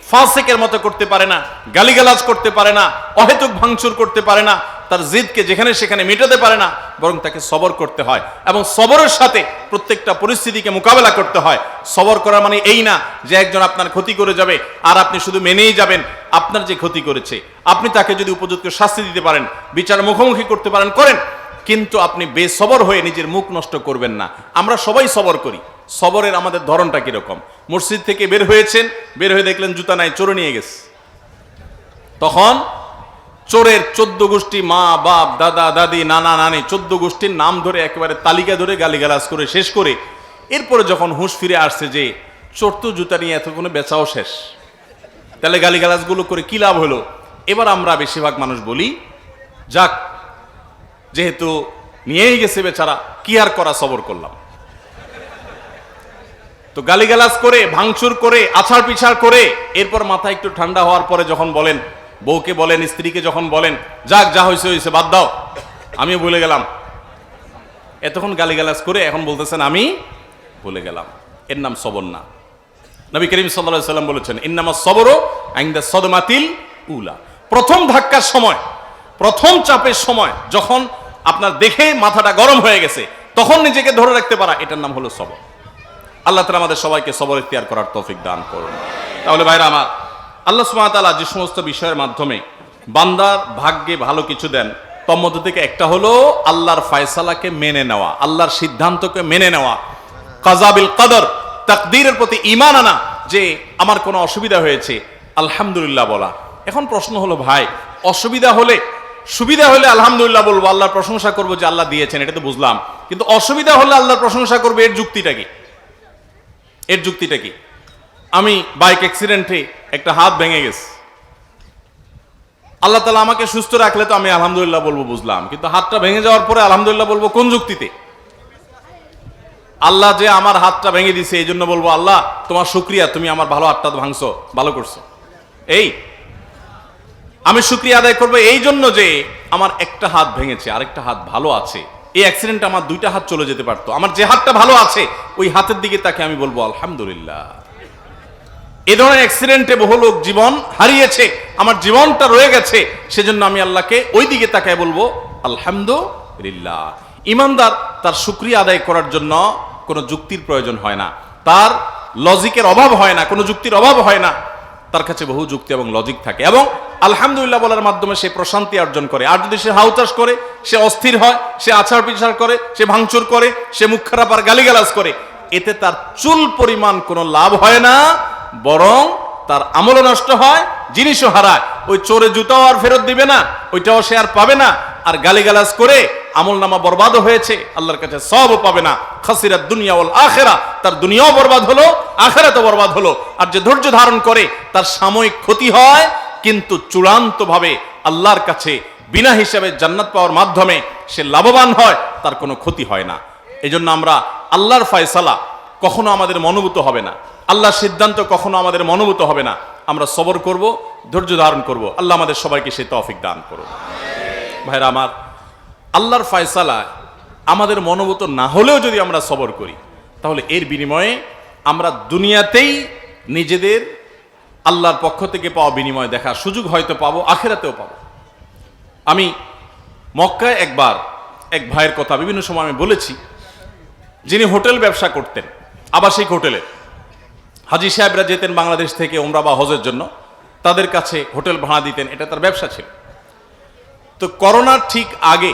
ফাসিকের মতো করতে পারে না, গালিগালাজ করতে পারে না, অহেতুক ভাঙচুর করতে পারে না, তার জিদকে যেখানে সেখানে মেটাতে পারে না, বরং তাকে সবর করতে হয় এবং সবরের সাথে প্রত্যেকটা পরিস্থিতিকে মোকাবেলা করতে হয়। সবর করা মানে এই না যে একজন আপনার ক্ষতি করে যাবে আর আপনি শুধু মেনেই যাবেন। আপনার যে ক্ষতি করেছে আপনি তাকে যদি উপযুক্ত শাস্তি দিতে পারেন, বিচার মুখোমুখি করতে পারেন, করেন, কিন্তু আপনি বেসবর হয়ে নিজের মুখ নষ্ট করবেন না। আমরা সবাই সবর করি, সবরের আমাদের ধরনটা কিরকম? মসজিদ থেকে বের হয়েছেন, বের হয়ে দেখলেন জুতা নাই, চোরে নিয়ে গেছে। তখন চোরের 14 গোষ্ঠী, মা বাপ দাদা দাদি নানা নানি 14 গোষ্ঠীর নাম ধরে একেবারে তালিকা ধরে গালিগালাজ করে শেষ করে এরপরে যখন হুঁশ ফিরে আসছে যে চোর তো জুতা নিয়ে এতক্ষণে বেচাও শেষ, তাহলে গালিগালাজগুলো করে কি লাভ হলো? এবার আমরা বেশিরভাগ মানুষ বলি, যাক যেহেতু নিয়েই গেছে বেচারা, কি আর করা, সবর করলাম। তো গালিগালাজ করে, ভাঙচুর করে, আছাড় পিছাড় করে এরপর মাথা একটু ঠান্ডা হওয়ার পরে যখন বলেন, বউকে বলেন, স্ত্রীকে যখন বলেন, যাক যা হয়েছে হয়েছে, বাদ দাও, আমিও ভুলে গেলাম। এতক্ষণ গালিগালাজ করে এখন বলতেছেন আমি ভুলে গেলাম, এর নাম সবর না। নবী করিম সাল্লাল্লাহু আলাইহি ওয়াসাল্লাম বলেছেন, ইন্নামাস সবরু ইনদা সাদমাতিল উলা। প্রথম ধাক্কার সময়, প্রথম চাপের সময়, যখন আপনার দেখে মাথাটা গরম হয়ে গেছে, তখন নিজেকে ধরে রাখতে পারা, এটার নাম হলো সবর। আল্লাহ তাআলা আমাদের সবাইকে সবর ইখতিয়ার করার তৌফিক দান করুন। তাহলে ভাইরা আমার, আল্লাহ সুবহানাহু ওয়া তাআলা যে সমস্ত বিষয়ের মাধ্যমে বান্দার ভাগ্যে ভালো কিছু দেন, তার মধ্যে থেকে একটা হলো আল্লাহর ফয়সালাকে মেনে নেওয়া, আল্লাহর সিদ্ধান্তকে মেনে নেওয়া, কাযা বিল কদর, তাকদীরের প্রতি ঈমান আনা, যে আমার কোনো অসুবিধা হয়েছে আলহামদুলিল্লাহ বলা। এখন প্রশ্ন হলো ভাই, অসুবিধা হলে, সুবিধা হলে আলহামদুলিল্লাহ বলবো, আল্লাহর প্রশংসা করবো যে আল্লাহ দিয়েছেন, এটা তো বুঝলাম, কিন্তু অসুবিধা হলে আল্লাহর প্রশংসা করবো, এর যুক্তিটা কি? এর যুক্তিটা কি? আমি বাইক অ্যাক্সিডেন্টে একটা হাত ভেঙে গেছে, আল্লাহ তাআলা আমাকে সুস্থ রাখলে তো আমি আলহামদুলিল্লাহ বলবো, বুঝলাম, কিন্তু হাতটা ভেঙে যাওয়ার পরে আলহামদুলিল্লাহ বলবো কোন যুক্তিতে? আল্লাহ যে আমার হাতটা ভেঙে দিছে এই জন্য বলবো আল্লাহ তোমার শুকরিয়া, তুমি আমার ভালো হাতটা ভাঙছো, ভালো করছো, এই আমি শুকরিয়া আদায় করবো এই জন্য যে আমার একটা হাত ভেঙেছে, আরেকটা হাত ভালো আছে। এই অ্যাক্সিডেন্টে আমার দুইটা হাত চলে যেতে পারতো, আমার যে হাতটা ভালো আছে ওই হাতের দিকে তাকে আমি বলবো আলহামদুলিল্লাহ। এ ধরনের অ্যাক্সিডেন্টে বহু লোক জীবন হারিয়েছে, আমার জীবনটা রয়ে গেছে, সেজন্য আমি আল্লাহকে ওই দিকে তাকায় বলবো আলহামদুলিল্লাহ। ইমানদার তার শুকরিয়া আদায় করার জন্য কোনো যুক্তির প্রয়োজন হয় না, তার লজিকের অভাব হয় না, কোনো যুক্তির অভাব হয় না, তার কাছে বহু যুক্তি এবং লজিক থাকে, এবং আলহামদুলিল্লাহ বলার মাধ্যমে সে প্রশান্তি অর্জন করে। আর যদি সে হাউতাস করে, সে অস্থির হয়, সে আছাড় পিছাড় করে, সে ভাঙচুর করে, সে মুখ খারাপ আর গালিগালাজ করে, এতে তার চুল পরিমাণ কোনো লাভ হয় না, বরং তার আমলও নষ্ট হয়, জিনিসও হারায়। ওই চোরে জুতাও আর ফেরত দিবে না, ওইটাও সে আর পাবে না, আর গালিগালাজ করে আমল নামা বরবাদও হয়েছে, আল্লাহর কাছে সবও পাবে না। খাসিরাত দুনিয়া ওয়াল আখিরা, তার দুনিয়াও বরবাদ হলো, আখিরাতও বরবাদ হলো। আর যে ধৈর্য ধারণ করে তার সাময়িক ক্ষতি হয়, কিন্তু চূড়ান্তভাবে আল্লাহর কাছে বিনা হিসাবে জান্নাত পাওয়ার মাধ্যমে সে লাভবান হয়, তার কোনো ক্ষতি হয় না। এজন্য আমরা আল্লাহর ফয়সালা কখনো আমাদের মনোভূত হবে না, আল্লাহর সিদ্ধান্ত কখনো আমাদের মনোভূত হবে না। আমরা সবর করব, ধৈর্য ধারণ করব। আল্লাহ আমাদের সবাইকে সেই তৌফিক দান করুন। ভাইরা আমার, আল্লাহর ফয়সালা আমাদের মনোভূত না হলেও যদি আমরা সবর করি, তাহলে এর বিনিময়ে আমরা দুনিয়াতেই নিজেদের আল্লাহর পক্ষ থেকে পাওয়া বিনিময় দেখার সুযোগ হয়তো পাবো, আখিরাতেও পাবো। আমি মক্কায় একবার এক ভাইয়ের কথা বিভিন্ন সময় আমি বলেছি, যিনি হোটেল ব্যবসা করতেন, আবাসিক হোটেলে। হাজী সাহেবরা যেতেন বাংলাদেশ থেকে ওমরা বা হজের জন্য, তাদের কাছে হোটেল ভাড়া দিতেন, এটা তার ব্যবসা ছিল। তো করোনার ঠিক আগে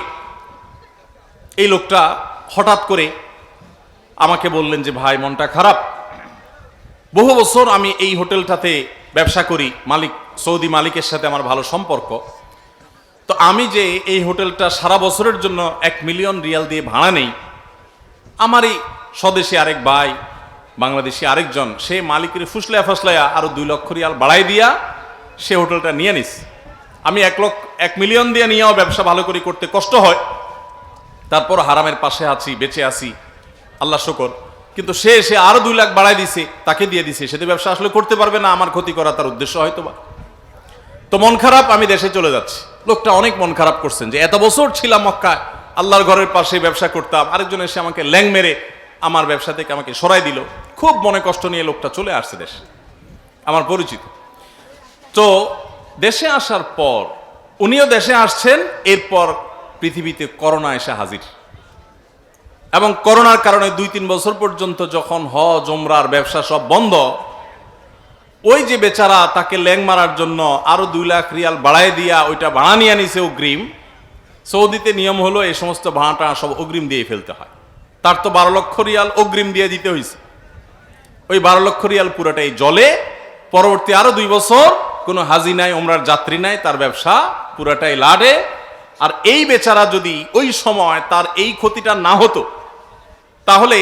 এই লোকটা হঠাৎ করে আমাকে বললেন যে ভাই মনটা খারাপ, বহু বছর আমি এই হোটেলটাতে ব্যবসা করি, মালিক সৌদি মালিকের সাথে আমার ভালো সম্পর্ক, তো আমি যে এই হোটেলটা সারা বছরের জন্য 1 মিলিয়ন রিয়াল দিয়ে ভাড়া নেই, আমারই স্বদেশী আরেক ভাই, বাংলাদেশি আরেকজন, সে মালিকের ফুসলায়া ফাসলায়া আরো 2 লক্ষ রিয়াল বাড়াই দিয়া সে হোটেলটা নিয়ে নিস। আমি 1 মিলিয়ন দিয়ে নিয়েও ব্যবসা ভালো করে করতে কষ্ট হয়, তারপর হারামের পাশে আছি, বেঁচে আছি, আল্লাহ শুকর। কিন্তু সে আরো 2 লাখ বাড়াই দিছে, তাকে দিয়ে দিছে, সে তো ব্যবসা আসলে করতে পারবে না, আমার ক্ষতি করা তার উদ্দেশ্য হয়তো বা। তো মন খারাপ, আমি দেশে চলে যাচ্ছি। লোকটা অনেক মন খারাপ করছেন যে এত বছর ছিলাম মক্কায়, আল্লাহর ঘরের পাশে ব্যবসা করতাম, আরেকজন এসে আমাকে ল্যাং মেরে আমার ব্যবসা থেকে আমাকে সরাই দিল। খুব মনে কষ্ট নিয়ে লোকটা চলে আসছে দেশে, আমার পরিচিত। তো দেশে আসার পর উনিও দেশে আসছেন, এরপর পৃথিবীতে করোনা এসে হাজির, এবং করোনার কারণে 2-3 বছর পর্যন্ত যখন হজ ওমরার ব্যবসা সব বন্ধ, ওই যে বেচারা তাকে ল্যাং মারার জন্য আরো 2 লাখ রিয়াল বাড়াই দিয়া ওইটা ভাড়া নিয়ে নিছে অগ্রিম। সৌদিতে নিয়ম হলো এই সমস্ত ভাড়াটা সব অগ্রিম দিয়ে ফেলতে হয়, তার তো 12 লক্ষ রিয়াল অগ্রিম দিয়ে দিতে হয়েছে। ওই 12 লক্ষ রিয়াল পুরোটাই জলে। পরবর্তী আরো 2 বছর কোনো হাজি নাই, ওমরার যাত্রী নাই, তার ব্যবসা পুরাটাই লাডে। আর এই বেচারা যদি ওই সময় তার এই ক্ষতিটা না হতো, তাহলে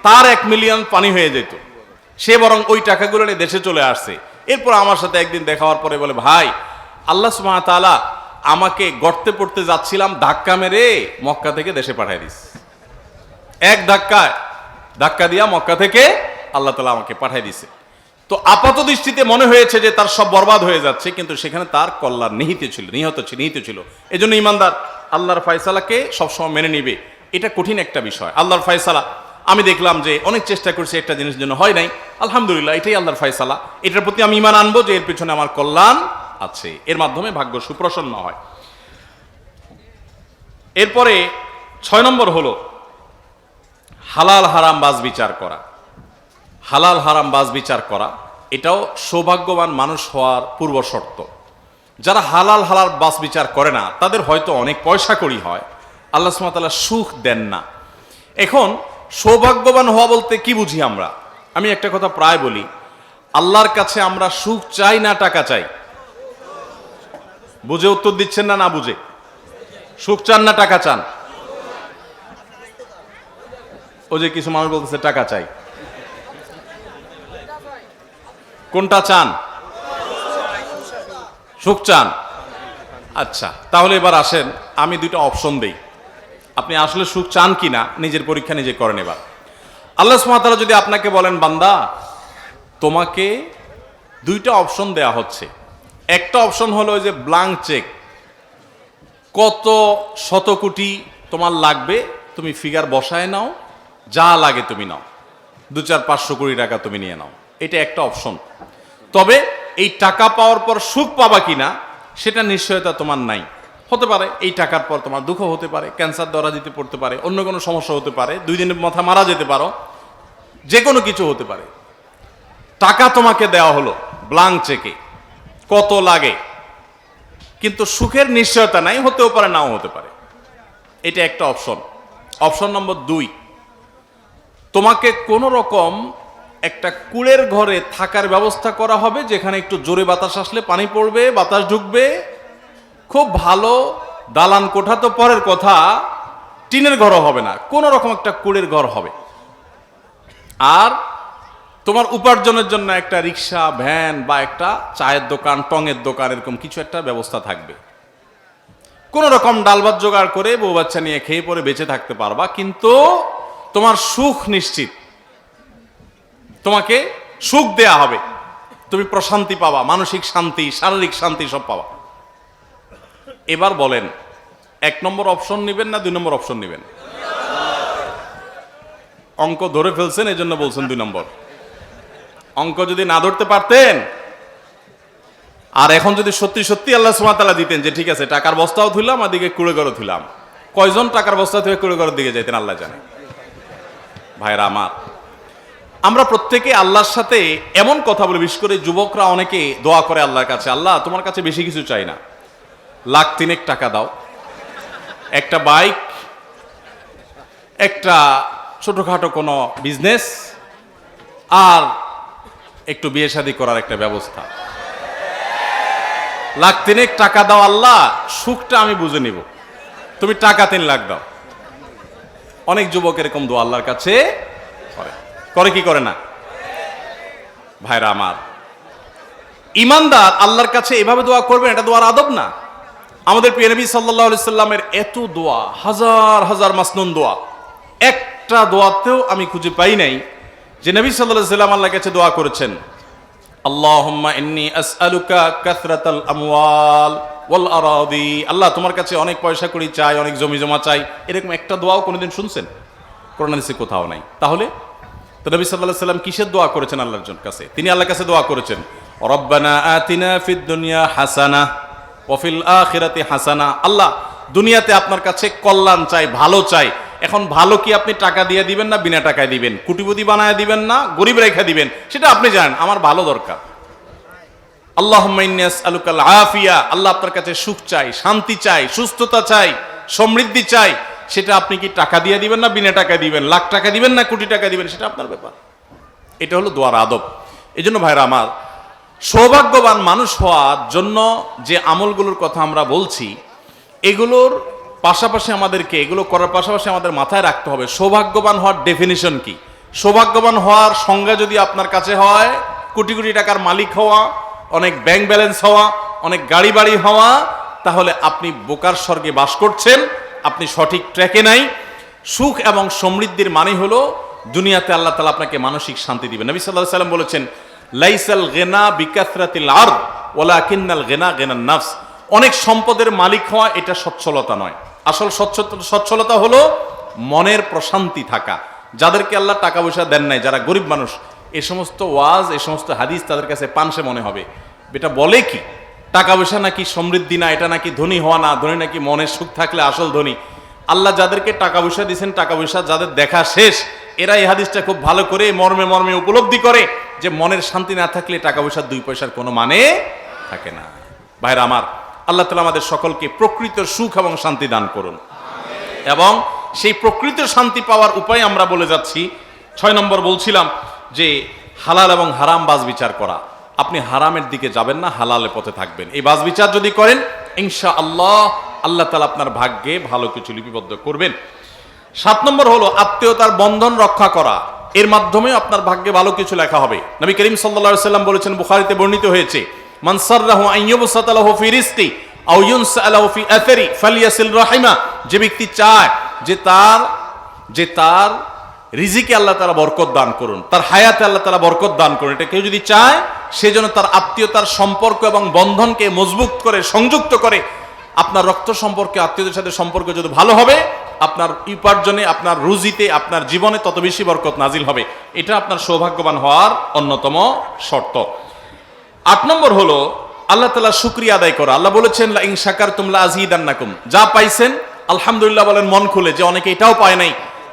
তার 1 মিলিয়ন পানি হয়ে যেত। সে বরং ওই টাকাগুলো নিয়ে দেশে চলে আসছে। এরপর আমার সাথে একদিন দেখা হওয়ার পরে বলে, ভাই আল্লাহ সুবহানাহু ওয়া তাআলা আমাকে গর্তে পড়তে যাচ্ছিলাম, ধাক্কা মেরে মক্কা থেকে দেশে পাঠিয়ে দিস। এক ধাক্কা দিয়া মক্কা থেকে আল্লাহ তাআলা আমাকে পাঠিয়ে দিছে। তো আপাত দৃষ্টিতে মনে হয়েছে যে তার সব বরবাদ হয়ে যাচ্ছে, কিন্তু সেখানে তার কল্যাণ নিহিত ছিল। এজন্য ইমানদার আল্লাহর ফয়সালাকে সবসময় মেনে নিবে। এটা কঠিন একটা বিষয়। আল্লাহর ফয়সালা আমি দেখলাম যে অনেক চেষ্টা করছি, একটা জিনিস জন্য হয় নাই, আলহামদুলিল্লাহ এটাই আল্লাহর ফয়সালা। এটার প্রতি আমি ঈমান আনবো যে এর পিছনে আমার কল্যাণ আছে, এর মাধ্যমে ভাগ্য সুপ্রসন্ন হয়। এরপরে 6 নম্বর হলো হালাল হারাম বাজ বিচার করা। হালাল হারাম বাজ বিচার করা এটাও সৌভাগ্যবান মানুষ হওয়ার পূর্ব শর্ত। যারা হালাল হালাল বাজ বিচার করে না, তাদের হয়তো অনেক পয়সা কড়ি হয়, আল্লাহ সুবহানাহু ওয়া তাআলা সুখ দেন না। এখন সৌভাগ্যবান হওয়া বলতে কি বুঝি আমরা? আমি একটা কথা প্রায় বলি, আল্লাহর কাছে আমরা সুখ চাই না টাকা চাই? বুঝে উত্তর দিচ্ছেন না? না বুঝে? সুখ চান না টাকা চান? ও যে কিছু মানুষ বলতেছে টাকা চাই, কোনটা চান? সুখ চান? আচ্ছা, তাহলে এবার আসেন আমি 2টা অপশন দেই, আপনি আসলে সুখ চান কিনা নিজের পরীক্ষা নিজে করেন। এবার আল্লাহ সুবহানাহু ওয়া তাআলা যদি আপনাকে বলেন, বান্দা তোমাকে 2টা অপশন দেয়া হচ্ছে। একটা অপশন হলো ওই যে ব্ল্যাঙ্ক চেক, কত শত কোটি তোমার লাগবে তুমি ফিগার বসায় নাও, যা লাগে তুমি নাও, 2-4-500 কোটি টাকা তুমি নিয়ে নাও, এটা একটা অপশন। তবে এই টাকা পাওয়ার পর সুখ পাবা কিনা সেটা নিশ্চয়তা তোমার নাই। হতে পারে এই টাকার পর তোমার দুঃখ হতে পারে, ক্যান্সার ধরা দিতে পড়তে পারে, অন্য কোনো সমস্যা হতে পারে, 2 দিনের মাথা মারা যেতে পারো, যে কোনো কিছু হতে পারে। টাকা তোমাকে দেওয়া হলো ব্ল্যাঙ্ক চেকে, কত লাগে, কিন্তু সুখের নিশ্চয়তা নাই, হতেও পারে নাও হতে পারে। এটা একটা অপশন। অপশন নম্বর 2, তোমাকে কোনো রকম একটা কুড়ের ঘরে থাকার ব্যবস্থা করা হবে, যেখানে একটু জোরে বাতাস আসলে পানি পড়বে, বাতাস ঢুকবে, খুব ভালো দালান কোঠা তো পরের কথা, টিনের ঘরও হবে না, কোনো রকম একটা কুড়ের ঘর হবে। আর তোমার উপার্জনের জন্য একটা রিক্সা, ভ্যান বা একটা চায়ের দোকান, টঙের দোকান, এরকম কিছু একটা ব্যবস্থা থাকবে। কোন রকম ডাল ভাত জোগাড় করে বউ বাচ্চা নিয়ে খেয়ে পরে বেঁচে থাকতে পারবা, কিন্তু তোমার সুখ নিশ্চিত। তোমাকে সুখ দেয়া হবে, তুমি প্রশান্তি পাবা, মানসিক শান্তি, শারীরিক শান্তি সব পাবা। এবার বলেন 1 নম্বর অপশন নেবেন না 2 নম্বর অপশন নেবেন? অঙ্ক ধরে ফেলছেন, এই জন্য বলছেন 2 নম্বর। অঙ্ক যদি না ধরতে পারতেন, আর এখন যদি সত্যি সত্যি আল্লাহ সুবহানাহু ওয়া তাআলা দিতেন যে ঠিক আছে টাকার বস্তাও ধুলাম, এদিকে কুড়ে ঘরও ধুলাম, কয়জন টাকার বস্তা থেকে কুড়ে ঘরের দিকে যাইতেন আল্লাহ জানে। ভাইরা আমার, আমরা প্রত্যেকে আল্লাহর সাথে এমন কথা বলে, বিশেষ করে যুবকরা অনেকে দোয়া করে আল্লাহর কাছে, আল্লাহ তোমার কাছে বেশি কিছু চাই না, 1,03,000 টাকা দাও, একটা বাইক, একটা ছোটখাটো কোনো বিজনেস, আর একটু বিয়ে শাদী করার একটা ব্যবস্থা। 1,03,000 টাকা দাও আল্লাহ, সুখটা আমি বুঝে নিব, তুমি টাকা 3 লাখ দাও। অনেক যুবক এরকম দোয়া আল্লাহর কাছে করে কি করে না? ভাইরা আমার, ইমানদার আল্লাহর কাছে এভাবে দোয়া করবেন, এটা দোয়ার আদব না। আমাদের প্রিয় নবী সাল্লাল্লাহু আলাইহি সাল্লামের এত দোয়া, হাজার হাজার মাসনুন দোয়া, একটা দোয়াতেও আমি খুঁজে পাই নাই যে নবী সাল্লাল্লাহু আলাইহি সাল্লাম আল্লাহর কাছে দোয়া করেছেন আল্লাহুম্মা ইন্নী আসআলুকা কাসরাতাল আমওয়াল ওয়াল আরাদি, আল্লাহ তোমার কাছে অনেক পয়সা কড়ি চাই, অনেক জমি জমা চাই, এরকম একটা দোয়াও কোনোদিন শুনছেন? কোরআন হাদিসে কোথাও নাই। তাহলে তো নবী সাল্লাল্লাহু আলাইহি সাল্লাম কিসের দোয়া করেছেন আল্লাহর কাছে? তিনি আল্লাহর কাছে দোয়া করেছেন রব্বানা আতিনা ফিদ দুনিয়া হাসানাহ ওয়া ফিল আখিরাতি হাসানাহ, আল্লাহ দুনিয়াতে আপনার কাছে কল্যাণ চাই, ভালো চাই। এখন ভালো কি আপনি টাকা দিয়ে দিবেন না বিনা টাকায় দিবেন, কোটিপতি বানায় দিবেন না গরিব রেখা দিবেন, সেটা আপনি জানেন। আমার ভালো দরকার। আল্লাহুম্মা ইন্নী আসআলুকাল আফিয়া, আল্লাহ আপনার কাছে সুখ চাই, শান্তি চাই, সুস্থতা চাই, সমৃদ্ধি চাই, সেটা আপনি কি টাকা দিয়ে দিবেন না বিনা টাকা দিবেন, লাখ টাকা দিবেন না কোটি টাকা দিবেন, সেটা আপনার ব্যাপার। এটা হলো দোয়ার আদব। এই জন্য ভাইরা আমার, সৌভাগ্যবান মানুষ হওয়ার জন্য যে আমলগুলোর কথা আমরা বলছি, এগুলোর পাশাপাশি আমাদেরকে, এগুলো করার পাশাপাশি আমাদের মাথায় রাখতে হবে সৌভাগ্যবান হওয়ার ডেফিনিশন কি। সৌভাগ্যবান হওয়ার সংজ্ঞা যদি আপনার কাছে হয় কোটি কোটি টাকার মালিক হওয়া, অনেক ব্যাংক ব্যালেন্স হওয়া, অনেক গাড়ি বাড়ি হওয়া, তাহলে আপনি বোকার স্বর্গে বাস করছেন, আপনি সঠিক ট্র্যাকে নাই। সুখ এবং সমৃদ্ধির মানে হলো দুনিয়াতে আল্লাহ তাআলা আপনাকে মানসিক শান্তি দিবেন। নবী সাল্লাল্লাহু আলাইহি ওয়াসাল্লাম বলেছেন, লাইসাল গিনা বিকাসরাতিল আরদ ওয়ালাকিন্নাল গিনা গিনান নাফস। অনেক সম্পদের মালিক হওয়া এটা সচ্ছলতা নয়। আসল সচ্ছলতা হলো মনের প্রশান্তি থাকা। যাদেরকে আল্লাহ টাকা পয়সা দেন নাই, যারা গরিব মানুষ, এই সমস্ত ওয়াজ, এই সমস্ত হাদিস তাদের কাছে পানসে মনে হবে। এটা বলে কি টাকা পয়সা নাকি সমৃদ্ধি না, এটা নাকি ধনী হওয়া না, ধনী নাকি মনের সুখ থাকলে আসল ধনী। আল্লাহ যাদেরকে টাকা পয়সা দিয়েছেন, টাকা পয়সা যাদের দেখা শেষ, এরা এই হাদিসটা খুব ভালো করে মর্মে মর্মে উপলব্ধি করে যে মনের শান্তি না থাকলে টাকা পয়সার দুই পয়সার কোনো মানে থাকে না। ভাইরা আমার, আল্লাহ তাআলা আমাদের সকলকে প্রকৃত সুখ এবং শান্তি দান করুন। এবং সেই প্রকৃত শান্তি পাওয়ার উপায় আমরা বলে যাচ্ছি। 6 নম্বর বলছিলাম যে হালাল এবং হারাম বাজ বিচার করা। আপনি হারামের দিকে যাবেন না, হালালের পথে থাকবেন। এই বাজ বিচার যদি করেন, ইনশাআল্লাহ আল্লাহ তাআলা আপনার ভাগ্যে ভালো কিছু লিপিবদ্ধ করবেন। 7 নম্বর হলো আত্মীয়তার বন্ধন রক্ষা করা। এর মাধ্যমে আপনার ভাগ্যে ভালো কিছু লেখা হবে। নবী করিম সাল্লাল্লাহু আলাইহি ওয়াসাল্লাম বলেছেন, বুখারীতে বর্ণিত হয়েছে, মান সাররাহু আন ইউবসাতা লাহু ফি রিজকি আও ইউনসা লাহু ফি আথরি ফালিয়াসিল রাহিমা। যে ব্যক্তি চায় যে তার রিজিকে আল্লাহ তাআলা বরকত দান করুন, তার হায়াতে আল্লাহ তাআলা বরকত দান করুন, এটা কেউ যদি চায়, সেজন্য তার আত্মীয়তার সম্পর্ক এবং বন্ধনকে মজবুত করে, সংযুক্ত করে। আপনার রক্ত সম্পর্কে, আত্মীয়দের সাথে সম্পর্ক যদি ভালো হবে, আপনার উপার্জনে, আপনার রুজিতে, আপনার জীবনে তত বেশি বরকত নাজিল হবে। এটা আপনার সৌভাগ্যবান হওয়ার অন্যতম শর্ত। 8 নম্বর হলো আল্লাহ তাআলা শুকরিয়া আদায় করা। আল্লাহ বলেছেন, লা ইন শাকারতুম লা আযীদান্নাকুম। যা পাইছেন আলহামদুলিল্লাহ বলেন মন খুলে, যে অনেকে এটাও পায় নাই,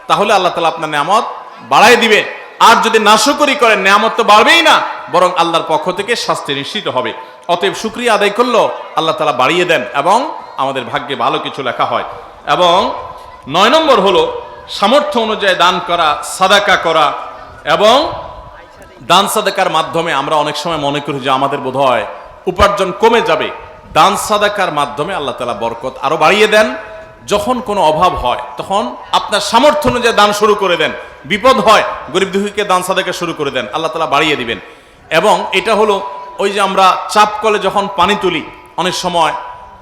তাহলে আল্লাহ তাআলা আপনার নিয়ামত বাড়ায় দিবে। আর যদি নাশকরি করেন, নিয়ামত তো বাড়বেই না, বরং আল্লাহর পক্ষ থেকে শাস্তি নিশ্চিত হবে। অতএব শুকরিয়া আদায় করলেও আল্লাহ তাআলা বাড়িয়ে দেন এবং আমাদের ভাগ্যে ভালো কিছু লেখা হয়। এবং 9 নম্বর হলো সামর্থ্য অনুযায়ী দান করা, সাদাকা করা। এবং দান সাদাকার মাধ্যমে আমরা অনেক সময় মনে করি যে আমাদের বোধহয় উপার্জন কমে যাবে। দান সাদাকার মাধ্যমে আল্লাহ তাআলা বরকত আরো বাড়িয়ে দেন। যখন কোনো অভাব হয়, তখন আপনার সামর্থ্য অনুযায়ী দান শুরু করে দেন। বিপদ হয়, গরিব দুঃখীকে দান সাদাকা শুরু করে দেন, আল্লাহ তাআলা বাড়িয়ে দিবেন। এবং এটা হলো ওই যে আমরা চাপ কলে যখন পানি তুলি, অনেক সময়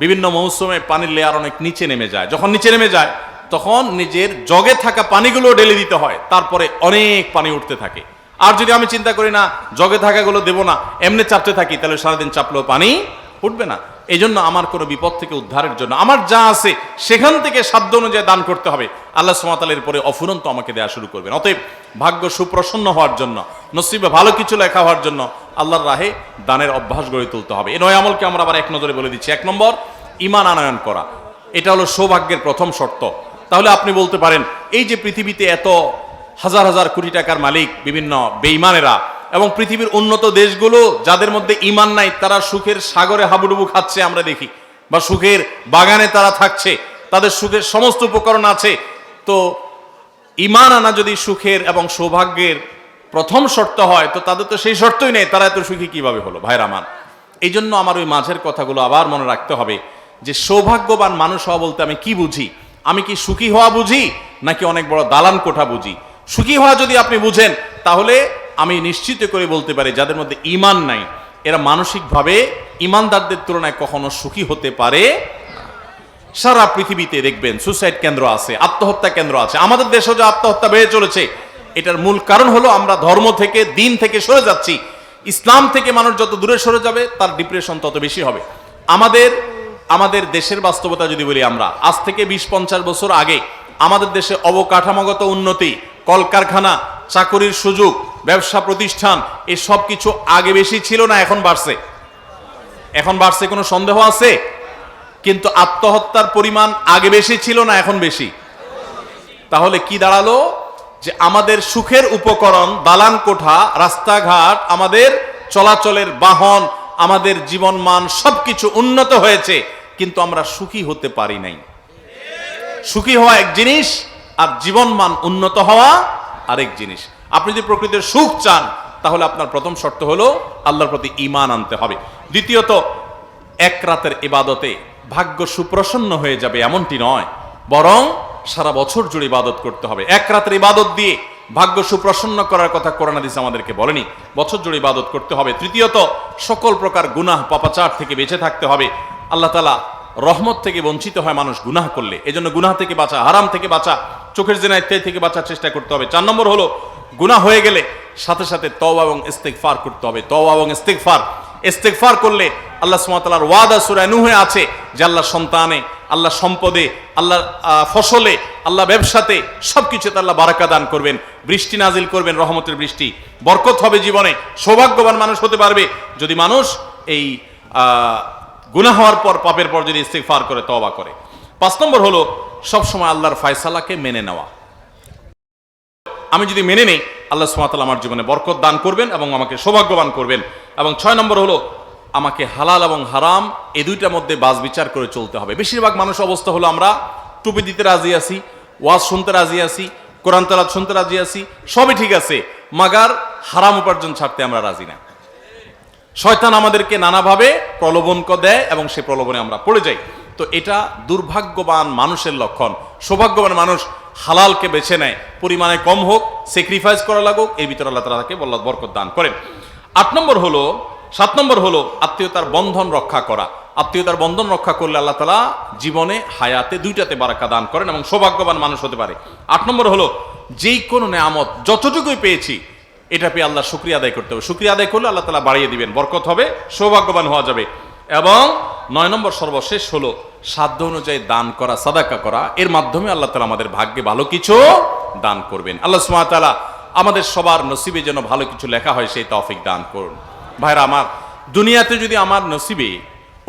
বিভিন্ন মৌসুমে পানির লেয়ার অনেক নিচে নেমে যায়। যখন নিচে নেমে যায়, তখন নিজের জগে থাকা পানিগুলো ঢেলে দিতে হয়, তারপরে অনেক পানি উঠতে থাকে। আর যদি আমি চিন্তা করি না, জগে থাকাগুলো দেবো না, এমনি চাপতে থাকি, তাহলে সারাদিন চাপলেও পানি উঠবে না। এই জন্য আমার কোনো বিপদ থেকে উদ্ধারের জন্য আমার যা আছে সেখান থেকে সাধ্য অনুযায়ী দান করতে হবে। আল্লাহ সুবহানাহু ওয়া তাআলার পরে অফুরন্ত আমাকে দেয়া শুরু করবেন। অতএব ভাগ্য সুপ্রসন্ন হওয়ার জন্য, নসিবে ভালো কিছু লেখা হওয়ার জন্য আল্লাহর রাহে দানের অভ্যাস গড়ে তুলতে হবে। এই 9 আমলকে আমরা আবার এক নজরে বলে দিচ্ছি। 1 নম্বর, ঈমান আনয়ন করা। এটা হলো সৌভাগ্যের প্রথম শর্ত। তাহলে আপনি বলতে পারেন, এই যে পৃথিবীতে এত হাজার হাজার কোটি টাকার মালিক বিভিন্ন বেঈমানেরা, এবং পৃথিবীর উন্নত দেশগুলো যাদের মধ্যে ঈমান নাই, তারা সুখের সাগরে হাবুডুবু খাচ্ছে আমরা দেখি, বা সুখের বাগানে তারা থাকছে, তাদের সুখের সমস্ত উপকরণ আছে। তো ঈমান আনা যদি সুখের এবং সৌভাগ্যের প্রথম শর্ত হয়, তো তাদের তো সেই শর্তই নেই, তারা এত সুখী কিভাবে হলো? ভাইরা আমার, এই জন্য আমার ওই মাঝের কথাগুলো আবার মনে রাখতে হবে যে সৌভাগ্যবান মানুষ হওয়া বলতে আমি কি বুঝি। আমি কি সুখী হওয়া বুঝি, নাকি অনেক বড় দালান কোঠা বুঝি? সুখী হওয়া যদি আপনি বুঝেন, তাহলে আমি নিশ্চিত করে বলতে পারি যাদের মধ্যে ঈমান নাই, এরা মানসিকভাবে ঈমানদারদের তুলনায় কখনো সুখী হতে পারে। সারা পৃথিবীতে দেখবেন সুসাইড কেন্দ্র আছে, আত্মহত্যা কেন্দ্র আছে। আমাদের দেশেও যে আত্মহত্যা বেড়ে চলেছে, এটার মূল কারণ হলো আমরা ধর্ম থেকে, দিন থেকে সরে যাচ্ছি। ইসলাম থেকে মানুষ যত দূরে সরে যাবে, তার ডিপ্রেশন তত বেশি হবে। আমাদের দেশের বাস্তবতা যদি বলি, আমরা আজ থেকে 20-50 বছর আগে আমাদের দেশে অবকাঠামোগত উন্নতি, কলকারখানা, চাকরির সুযোগ, ব্যবসা প্রতিষ্ঠান, এই সব কিছু আগে বেশি ছিল না, এখন বাড়ছে। এখন বাড়ছে, কোনো সন্দেহ আছে? কিন্তু আত্মহত্যার পরিমাণ আগে বেশি ছিল না, এখন বেশি। তাহলে কি দাঁড়ালো? যে আমাদের সুখের উপকরণ, দালান কোঠা, রাস্তাঘাট, আমাদের চলাচলের বাহন, আমাদের জীবনমান সবকিছু উন্নত হয়েছে, কিন্তু আমরা সুখী হতে পারি নাই। সুখী হওয়া এক জিনিস, আর জীবনমান উন্নত হওয়া আরেক জিনিস। আপনি যদি প্রকৃতির সুখ চান, তাহলে আপনার প্রথম শর্ত হলো আল্লাহর প্রতি ঈমান আনতে হবে। দ্বিতীয়ত, এক রাতের ইবাদতে ভাগ্য সুপ্রসন্ন হয়ে যাবে এমনটি নয়, বরং সারা বছর জুড়ে ইবাদত করতে হবে। এক রাতের ইবাদত দিয়ে ভাগ্য সুপ্রসন্ন করার কথা কোরআন হাদিস আমাদেরকে বলেনি, বছর জুড়ে ইবাদত করতে হবে। তৃতীয়ত, সকল প্রকার গুনাহ পাপাচার থেকে বেঁচে থাকতে হবে। আল্লাহ তাআলা রহমত থেকে বঞ্চিত হয় মানুষ গুনাহ করলে, এজন্য গুনাহ থেকে বাঁচা, হারাম থেকে বাঁচা, চোখের জেনা ইত্যাদি থেকে বাঁচার চেষ্টা করতে হবে। 4 নম্বর হলো, গুনাহ হয়ে গেলে সাথে সাথে তওবা এবং ইস্তিগফার করতে হবে। তওবা এবং ইস্তিগফার করলে আল্লাহ সুবহানাহু ওয়া তাআলার ওয়াদা সূরা নূহে আছে যে আল্লাহ সন্তানে, আল্লাহ সম্পদে, আল্লাহ ফসলে, আল্লাহ ব্যবসাতে সবকিছুতে আল্লাহ বারাকা দান করবেন, বৃষ্টি নাজিল করবেন, রহমতের বৃষ্টি, বরকত হবে জীবনে। সৌভাগ্যবান মানুষ হতে পারবে যদি মানুষ এই গুনাহ হওয়ার পর, পাপের পর যদি ইস্তিগফার করে, তওবা করে। 5 নম্বর হলো সবসময় আল্লাহর ফয়সালাকে মেনে নেওয়া। আমি যদি মেনে নেই, আল্লাহ সুবহানাহু ওয়া তাআলা আমার জীবনে বরকত দান করবেন এবং আমাকে সৌভাগ্যবান করবেন। এবং 6 নম্বর হলো আমাকে হালাল এবং হারাম এই দুইটার মধ্যে বাজ বিচার করে চলতে হবে। বেশিরভাগ মানুষ অবস্থা হলো আমরা টুপি দিতে রাজি আছি, ওয়াজ শুনতে রাজি আছি, কোরআন তেলাওয়াত শুনতে রাজি আছি, সবই ঠিক আছে, মাগার হারাম উপার্জন ছাড়তে আমরা রাজি না। শয়তান আমাদেরকে নানাভাবে প্রলোভন দেয় এবং সে প্রলোভনে আমরা পড়ে যাই। তো এটা দুর্ভাগ্যবান মানুষের লক্ষণ। সৌভাগ্যবান মানুষ হালালকে বেছে নেয়, পরিমাণে কম হোক, স্যাক্রিফাইস করা লাগুক, এর ভিতরে আল্লাহ তাআলা তাকে বরকত দান করেন। 7 নম্বর হলো আত্মীয়তার বন্ধন রক্ষা করা। আত্মীয়তার বন্ধন রক্ষা করলে আল্লাহ তাআলা জীবনে, হায়াতে দুইটাতে বারাকা দান করেন এবং সৌভাগ্যবান মানুষ হতে পারে। 8 নম্বর হলো যেই কোনো নেয়ামত যতটুকুই পেয়েছি এটা পেয়ে আল্লাহ শুকরিয়া আদায় করতে হবে। শুকরিয়া আদায় করলে আল্লাহ তাআলা বাড়িয়ে দিবেন, বরকত হবে, সৌভাগ্যবান হওয়া যাবে। এবং 9 নম্বর সর্বশেষ হলো সাধ্য অনুযায়ী দান করা, সাদাকা করা। এর মাধ্যমে আল্লাহ তাআলা আমাদের ভাগ্যে ভালো কিছু দান করবেন। আল্লাহ সুবহানাহু ওয়া তাআলা আমাদের সবার নসিবে যেন ভালো কিছু লেখা হয় সেই তৌফিক দান করুন। ভাইরা আমার, দুনিয়াতে যদি আমার নসিবে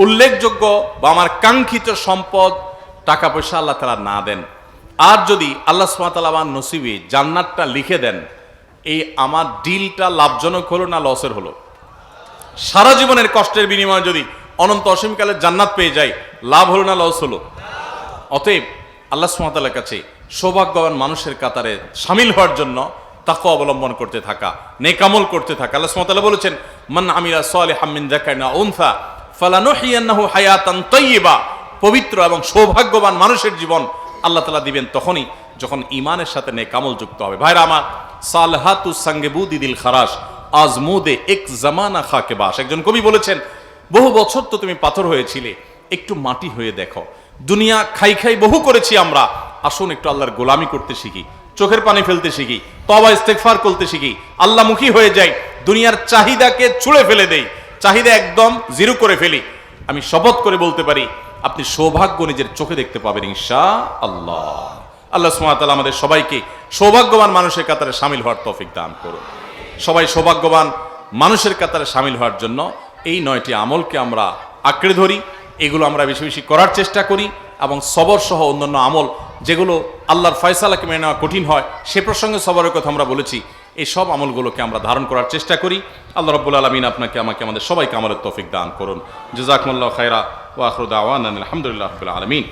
উল্লেখযোগ্য বা আমার কাঙ্ক্ষিত সম্পদ, টাকা পয়সা আল্লাহ তাআলা না দেন, আর যদি আল্লাহ সুবহানাহু ওয়া তাআলা আমার নসিবে জান্নাতটা লিখে দেন, এই আমার ডিলটা লাভজনক হলো না লসের হলো? সারা জীবনের কষ্টের বিনিময়ে যদি অনন্ত অসীমকালের জান্নাত পেয়ে যাই, লাভ হলো না লস হলো? অতএব আল্লাহ সুবহানাহু ওয়া তাআলার কাছে সৌভাগ্যবান মানুষের কাতারে শামিল হওয়ার জন্য তাকওয়া অবলম্বন করতে থাকা, নেক আমল করতে থাকা। আল্লাহ সুবহানাহু ওয়া তাআলা বলেছেন, মান আমিলা সালিহাম মিন যাকারিন আও উনসা ফালানুহইয়ান্নাহু হায়াতান তাইয়্যিবা। পবিত্র এবং সৌভাগ্যবান মানুষের জীবন আল্লাহ তাআলা দিবেন তখনই যখন ঈমানের সাথে নেক আমল যুক্ত হবে। ভাইরা আমার, সালহাতু সাঙ্গেবুদি দিল খারাস আজমুদে এক জামানা খাকে বাস। একজন কবি বলেছেন, বহু বছর তো তুমি পাথর হয়েছিলে, একটু মাটি হয়ে দেখো। দুনিয়া খাই খাই বহু করেছি আমরা, আসুন একটু আল্লাহর গোলামি করতে শিখি, চোখের পানি ফেলতে শিখি, তওবা ইস্তেগফার করতে শিখি, আল্লাহমুখী হয়ে যাই, দুনিয়ার চাহিদাকে ছুঁড়ে ফেলে দেই, চাহিদা একদম জিরো করে ফেলি। আমি শপথ করে বলতে পারি, আপনি সৌভাগ্য নিজের চোখে দেখতে পাবেন ইনশাআল্লাহ। আল্লাহ সুবহানাহু ওয়া তাআলা আমাদের সবাইকে সৌভাগ্যবান মানুষের কাতারে শামিল হওয়ার তৌফিক দান করুন। সবাই সৌভাগ্যবান মানুষের কাতারে শামিল হওয়ার জন্য এই 9টি আমলকে আমরা আঁকড়ে ধরি, এগুলো আমরা বেশি বেশি করার চেষ্টা করি, এবং সবর সহ অন্যান্য আমল যেগুলো আল্লাহর ফয়সালাকে মেনে নেওয়া কঠিন হয়, সে প্রসঙ্গে সবরের কথা আমরা বলেছি, এই সব আমলগুলোকে আমরা ধারণ করার চেষ্টা করি। আল্লাহ রাব্বুল আলামিন আপনাকে, আমাকে, আমাদের সবাইকে আমলের তৌফিক দান করুন। জাযাকুমুল্লাহু খায়রা ওয়া আখিরু দাওয়ানা আলহামদুলিল্লাহি রাব্বিল আলামিন।